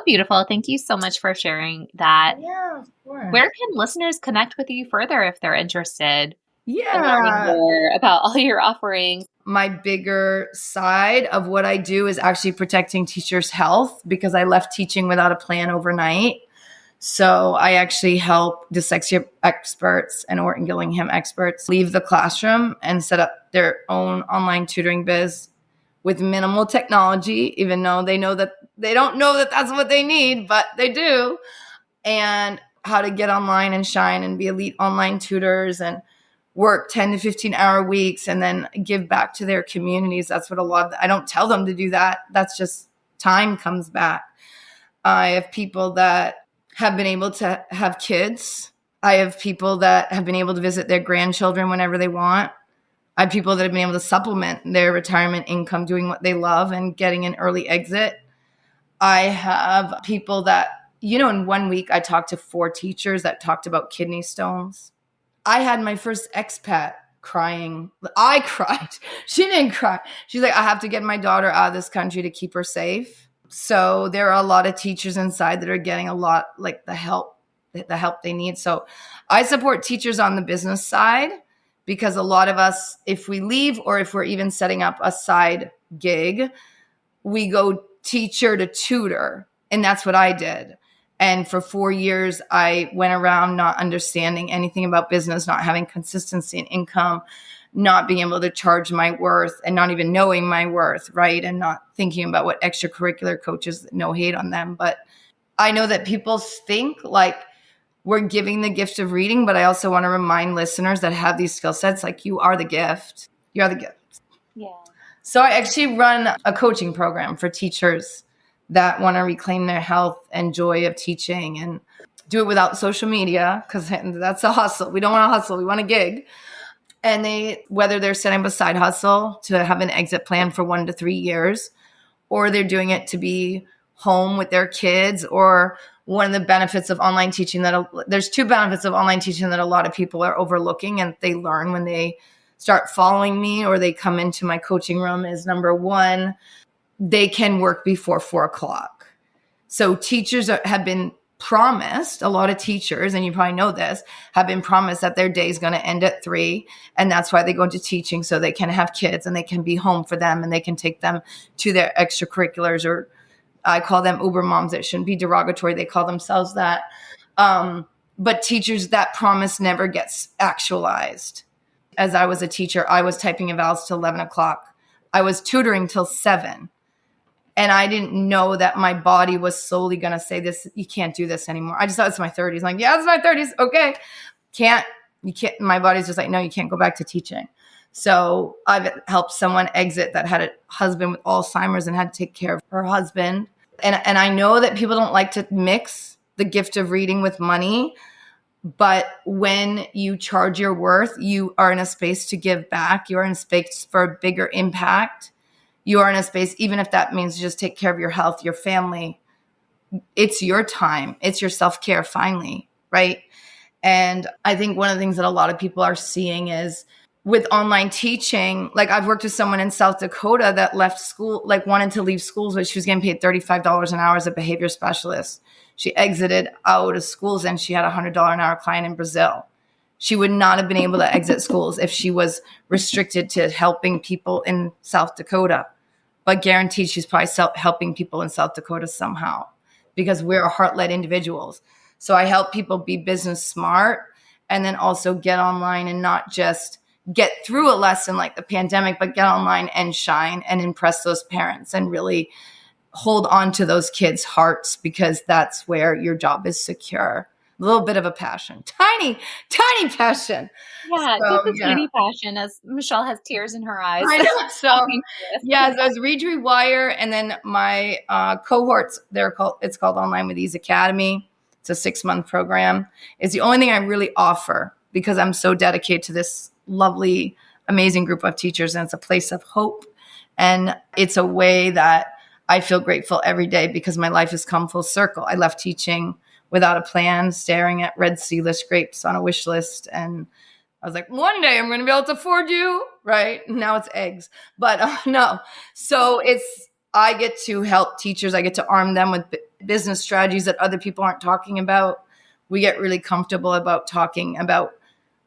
beautiful. Thank you so much for sharing that. Yeah, of course. Where can listeners connect with you further if they're interested? Yeah. In learning more about all your offerings. My bigger side of what I do is actually protecting teachers' health, because I left teaching without a plan overnight. So I actually help dyslexia experts and Orton Gillingham experts leave the classroom and set up their own online tutoring biz with minimal technology, even though they don't know that that's what they need, but they do. And how to get online and shine and be elite online tutors and work 10 to 15 hour weeks and then give back to their communities. That's what I don't tell them to do that. That's just time comes back. I have people that have been able to have kids. I have people that have been able to visit their grandchildren whenever they want. I have people that have been able to supplement their retirement income doing what they love and getting an early exit. I have people that, in 1 week, I talked to 4 teachers that talked about kidney stones. I had my first expat crying. I cried. She didn't cry. She's like, I have to get my daughter out of this country to keep her safe. So there are a lot of teachers inside that are getting a lot, like the help they need. So I support teachers on the business side, because a lot of us, if we leave or if we're even setting up a side gig, we go teacher to tutor. And that's what I did. And for 4 years, I went around not understanding anything about business, not having consistency in income, not being able to charge my worth, and not even knowing my worth, right? And not thinking about what extracurricular coaches, no hate on them. But I know that people think like we're giving the gift of reading, but I also want to remind listeners that have these skill sets, like you are the gift. You are the gift. Yeah. So I actually run a coaching program for teachers that want to reclaim their health and joy of teaching and do it without social media, because that's a hustle. We don't want to hustle. We want a gig. And whether they're setting up a side hustle to have an exit plan for 1 to 3 years, or they're doing it to be home with their kids, or one of the benefits of online teaching there's 2 benefits of online teaching that a lot of people are overlooking and they learn when they start following me or they come into my coaching room is, number 1, they can work before 4 o'clock. So teachers have been promised, a lot of teachers, and you probably know this, have been promised that their day is going to end at 3. And that's why they go into teaching, so they can have kids and they can be home for them and they can take them to their extracurriculars, or I call them Uber moms. It shouldn't be derogatory. They call themselves that. But teachers, that promise never gets actualized. As I was a teacher, I was typing evals till 11 o'clock. I was tutoring till 7. And I didn't know that my body was slowly going to say this, you can't do this anymore. I just thought it's my 30s. I'm like, yeah, it's my 30s. Okay. You can't. My body's just like, no, you can't go back to teaching. So I've helped someone exit that had a husband with Alzheimer's and had to take care of her husband. And I know that people don't like to mix the gift of reading with money, But when you charge your worth, you are in a space to give back. You are in a space for a bigger impact. You are in a space, even if that means just take care of your health, your family. It's your time. It's your self-care finally, right? And I think one of the things that a lot of people are seeing is with online teaching, like I've worked with someone in South Dakota that left school, like wanted to leave schools, but she was getting paid $35 an hour as a behavior specialist. She exited out of schools and she had a $100 an hour client in Brazil. She would not have been able to exit schools if she was restricted to helping people in South Dakota, but guaranteed she's probably helping people in South Dakota somehow because we're heart-led individuals. So I help people be business smart and then also get online and not just get through a lesson like the pandemic, but get online and shine and impress those parents and really hold on to those kids' hearts because that's where your job is secure. A little bit of a passion, tiny passion. Yeah, just a tiny passion as Michelle has tears in her eyes. I know. So yeah, so it's Rewire. And then my cohorts, it's called Online with Ease Academy. It's a 6-month program. It's the only thing I really offer because I'm so dedicated to this lovely, amazing group of teachers. And it's a place of hope. And it's a way that I feel grateful every day because my life has come full circle. I left teaching without a plan, staring at Red Sea list grapes on a wish list. And I was like, one day I'm going to be able to afford you. Right. Now it's eggs. But no. So I get to help teachers. I get to arm them with business strategies that other people aren't talking about. We get really comfortable about talking about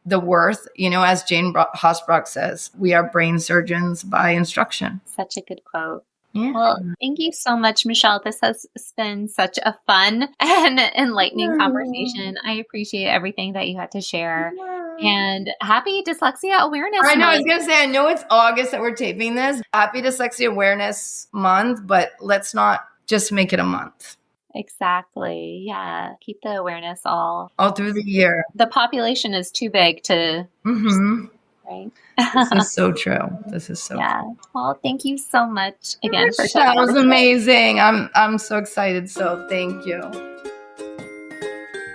the worth, as Jane Hosbrock says, we are brain surgeons by instruction. Such a good quote. Yeah. Well, thank you so much, Michelle. This has been such a fun and enlightening conversation. I appreciate everything that you had to share. And happy Dyslexia Awareness Month. I know, I was going to say, I know it's August that we're taping this. Happy Dyslexia Awareness Month, but let's not just make it a month. Exactly. Yeah. Keep the awareness all through the year. The population is too big to, right? This is so true. This is so true. Well, thank you so much again for that was amazing. I'm so excited. So thank you.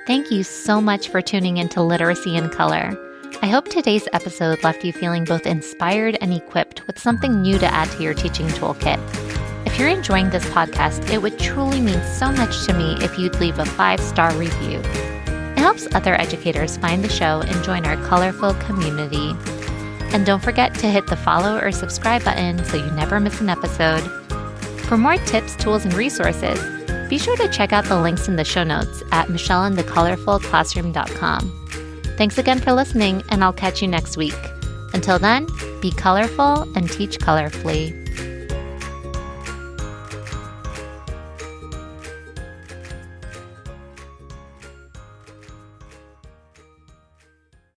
Thank you so much for tuning into Literacy in Color. I hope today's episode left you feeling both inspired and equipped with something new to add to your teaching toolkit. If you're enjoying this podcast, it would truly mean so much to me if you'd leave a 5-star review. It helps other educators find the show and join our colorful community. And don't forget to hit the follow or subscribe button so you never miss an episode. For more tips, tools, and resources, be sure to check out the links in the show notes at michelleandthecolorfulclassroom.com. Thanks again for listening, and I'll catch you next week. Until then, be colorful and teach colorfully.